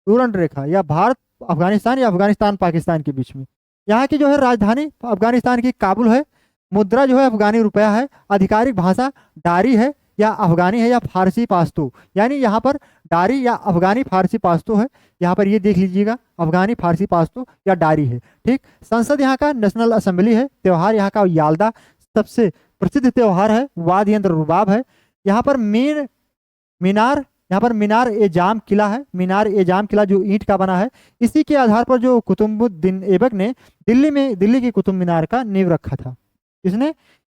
डूरंड रेखा, या भारत अफगानिस्तान या अफगानिस्तान पाकिस्तान के बीच में। यहाँ की जो है राजधानी अफगानिस्तान की काबुल है। मुद्रा जो है अफगानी रुपया है। आधिकारिक भाषा डारी है, या अफगानी है, या फारसी पाश्तो, यानी यहाँ पर डारी या अफगानी फारसी पाश्तो है। यहाँ पर ये देख लीजिएगा, अफगानी फारसी पाश्तो या डारी है। ठीक, संसद यहाँ का नेशनल असेंबली है। त्यौहार यहाँ का याल्दा सबसे प्रसिद्ध त्यौहार है। वाद्य यंत्र रुबाब है। यहाँ पर मीनार, यहाँ पर मीनार ए जाम किला है। मीनार ए जाम किला जो ईंट का बना है। इसी के आधार पर जो कुतुबुद्दीन ऐबक ने दिल्ली की कुतुब मीनार का नींव रखा था। इसने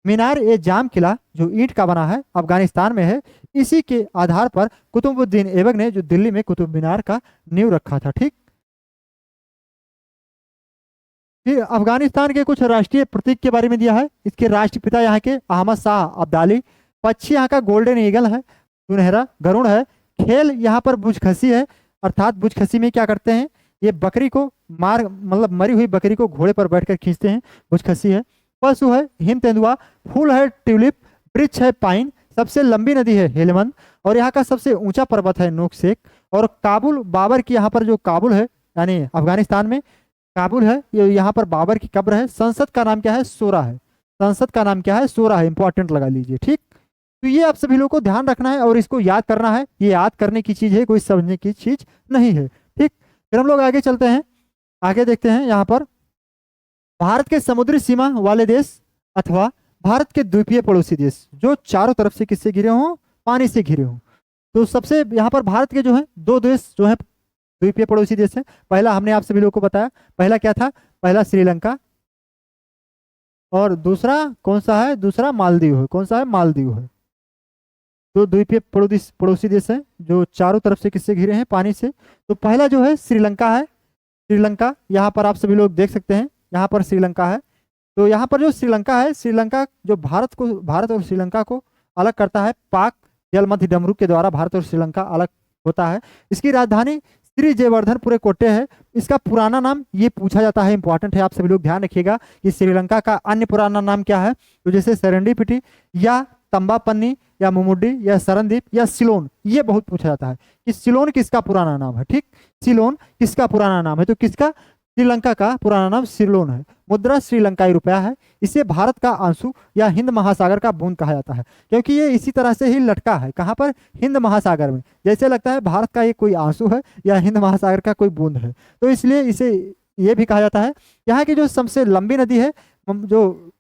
मीनार ए जाम किला जो ईंट का बना है, अफगानिस्तान में है। इसी के आधार पर कुतुबुद्दीन ऐबक ने जो दिल्ली में कुतुब मीनार का नींव रखा था। ठीक, फिर अफगानिस्तान के कुछ राष्ट्रीय प्रतीक के बारे में दिया है। इसके राष्ट्रपिता यहाँ के अहमद शाह अब्दाली। पक्षी यहाँ का गोल्डन ईगल है, सुनहरा गरुड़ है। खेल यहाँ पर बुझखसी है, अर्थात बुझखसी में क्या करते हैं, ये बकरी को मतलब मरी हुई बकरी को घोड़े पर बैठकर खींचते हैं, बुझखसी है। पशु है हिम तेंदुआ। फूल है ट्यूलिप। वृक्ष है पाइन। सबसे लंबी नदी है हेलमंद। और यहाँ का सबसे ऊंचा पर्वत है नोकसेक। और काबुल, बाबर की यहाँ पर जो काबुल है, यानी अफगानिस्तान में काबुल है, ये यहाँ पर बाबर की कब्र है। संसद का नाम क्या है, सोरा है। संसद का नाम क्या है, सोरा है। इंपॉर्टेंट लगा लीजिए। ठीक, तो ये आप सभी लोगों को ध्यान रखना है और इसको याद करना है। ये याद करने की चीज है, कोई समझने की चीज नहीं है। ठीक, फिर हम लोग आगे चलते हैं। आगे देखते हैं यहाँ पर भारत के समुद्री सीमा वाले देश अथवा भारत के द्वीपीय पड़ोसी देश जो चारों तरफ से किससे घिरे हों, पानी से घिरे हों। तो सबसे यहाँ पर भारत के जो है दो देश जो है द्वीपीय पड़ोसी देश है। पहला हमने आप सभी लोगों को बताया, पहला क्या था, पहला श्रीलंका, और दूसरा कौन सा है, दूसरा मालदीव है। कौन सा है, मालदीव है। दो द्वीपीय पड़ोसी देश हैं जो चारों तरफ से किससे घिरे हैं, पानी से। तो पहला जो है श्रीलंका है। श्रीलंका यहाँ पर आप सभी लोग देख सकते हैं, यहाँ पर श्रीलंका है। तो यहाँ पर जो श्रीलंका है, श्रीलंका जो भारत और श्रीलंका को अलग करता है। पाक जल मध्य डमरू के द्वारा भारत और श्रीलंका अलग होता है। इसकी राजधानी श्री जयवर्धनपुरे कोटे है। इसका पुराना नाम ये पूछा जाता है, इंपॉर्टेंट है, आप सभी लोग ध्यान रखिएगा कि श्रीलंका का अन्य पुराना नाम क्या है। तो जैसे सेरेंडीपिटी या तंबापन्नी या मुमुड्डी या सरनदीप या सिलोन, ये बहुत पूछा जाता है कि सिलोन किसका पुराना नाम है। ठीक, सिलोन किसका पुराना नाम है, तो किसका, श्रीलंका का पुराना नाम सिलोन है। मुद्रा श्रीलंकाई रुपया है। इसे भारत का आंसू या हिंद महासागर का बूंद कहा जाता है, क्योंकि ये इसी तरह से ही लटका है। कहाँ पर, हिंद महासागर में। जैसे लगता है भारत का ये कोई आंसू है या हिंद महासागर का कोई बूंद है, तो इसलिए इसे ये भी कहा जाता है। यहाँ की जो सबसे लंबी नदी है, जो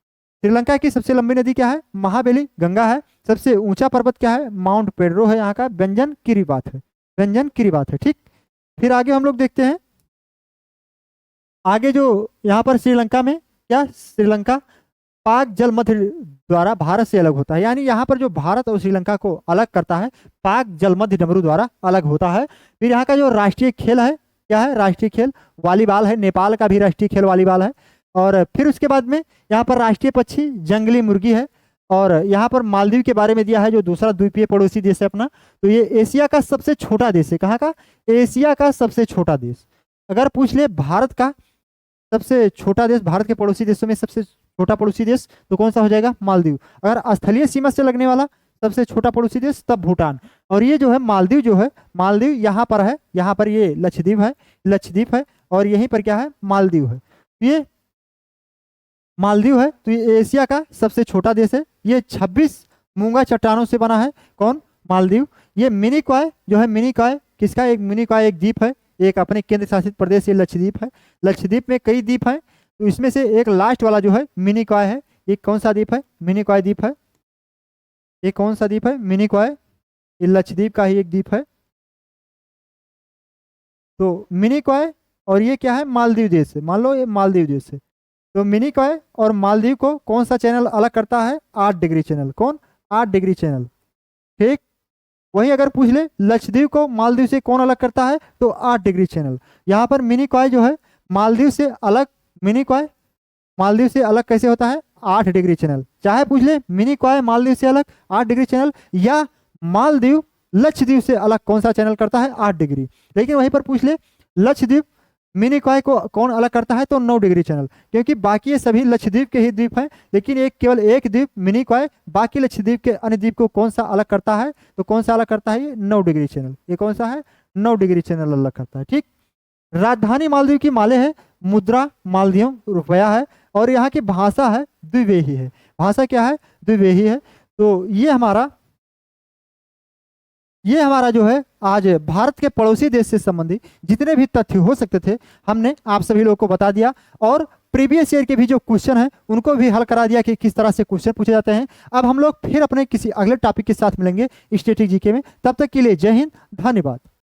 श्रीलंका की सबसे लंबी नदी क्या है, महाबेली गंगा है। सबसे ऊंचा पर्वत क्या है, माउंट पेड्रो है। यहाँ का व्यंजन किरिबात है, व्यंजन किरिबात है। ठीक, फिर आगे हम लोग देखते हैं। आगे जो यहाँ पर श्रीलंका में क्या, श्रीलंका पाक जल मध्य द्वारा भारत से अलग होता है, यानी यहाँ पर जो भारत और श्रीलंका को अलग करता है पाक जल मध्य डमरू द्वारा अलग होता है। फिर यहाँ का जो राष्ट्रीय खेल है क्या है, राष्ट्रीय खेल वॉलीबॉल है। नेपाल का भी राष्ट्रीय खेल वॉलीबॉल है। और फिर उसके बाद में यहाँ पर राष्ट्रीय पक्षी जंगली मुर्गी है। और यहाँ पर मालदीव के बारे में दिया है, जो दूसरा द्वीपीय पड़ोसी देश है अपना। तो ये एशिया का सबसे छोटा देश है। कहाँ का, एशिया का सबसे छोटा देश। अगर पूछ ले भारत का सबसे छोटा देश, भारत के पड़ोसी देशों में सबसे छोटा पड़ोसी देश, तो कौन सा हो जाएगा, मालदीव। अगर स्थलीय सीमा से लगने वाला सबसे छोटा पड़ोसी देश, तब भूटान। और ये जो है मालदीव, जो है मालदीव यहाँ पर है, यहाँ पर ये लक्षद्वीप है, लक्षद्वीप है, और यहीं पर क्या है, मालदीव है। ये मालदीव है तो ये एशिया का सबसे छोटा देश है। ये 26 मूंगा चट्टानों से बना है। कौन? मालदीव। ये मिनिकॉय जो है, मिनिकॉय किसका? एक मिनिकॉय एक द्वीप है, एक अपने केंद्र शासित प्रदेश ये लक्षद्वीप है। लक्षद्वीप में कई द्वीप हैं, तो इसमें से एक लास्ट वाला जो है मिनिकॉय है। ये कौन सा द्वीप है? मिनिकॉय द्वीप है। ये कौन सा द्वीप है? मिनिकॉय। ये लक्षद्वीप का ही एक द्वीप है। तो मिनिकॉय और ये क्या है? मालदीव देश है। मान लो ये मालदीव देश है। तो मिनिकॉय और मालदीव को कौन सा चैनल अलग करता है? 8 डिग्री चैनल। कौन? 8 डिग्री चैनल। ठीक। वही अगर पूछ ले लक्षद्वीप को मालदीव से कौन अलग करता है, तो 8 डिग्री चैनल। यहाँ पर मिनिकॉय जो है मालदीव से अलग, मिनिकॉय मालदीव से अलग कैसे होता है? 8 डिग्री चैनल। चाहे पूछ ले मिनिकॉय मालदीव से अलग 8 डिग्री चैनल, या मालदीव लक्षद्वीप से अलग कौन सा चैनल करता है? 8 डिग्री। लेकिन वहीं पर पूछ ले लक्षद्वीप मिनिकॉय को कौन अलग करता है, तो 9 डिग्री चैनल। क्योंकि बाकी ये सभी लक्षद्वीप के ही द्वीप हैं, लेकिन एक केवल एक द्वीप मिनिकॉय बाकी लक्षद्वीप के अन्य द्वीप को कौन सा अलग करता है, तो कौन सा अलग करता है? ये 9 डिग्री चैनल। ये कौन सा है? 9 डिग्री चैनल अलग करता है। ठीक। राजधानी मालदीव की माले है, मुद्रा मालदीव रुपया है, और यहाँ की भाषा है द्विवेही है। भाषा क्या है? द्विवेही है। तो ये हमारा जो है आज भारत के पड़ोसी देश से संबंधित जितने भी तथ्य हो सकते थे हमने आप सभी लोगों को बता दिया, और प्रीवियस ईयर के भी जो क्वेश्चन हैं उनको भी हल करा दिया कि किस तरह से क्वेश्चन पूछे जाते हैं। अब हम लोग फिर अपने किसी अगले टॉपिक के साथ मिलेंगे स्टैटिक जीके में। तब तक के लिए जय हिंद, धन्यवाद।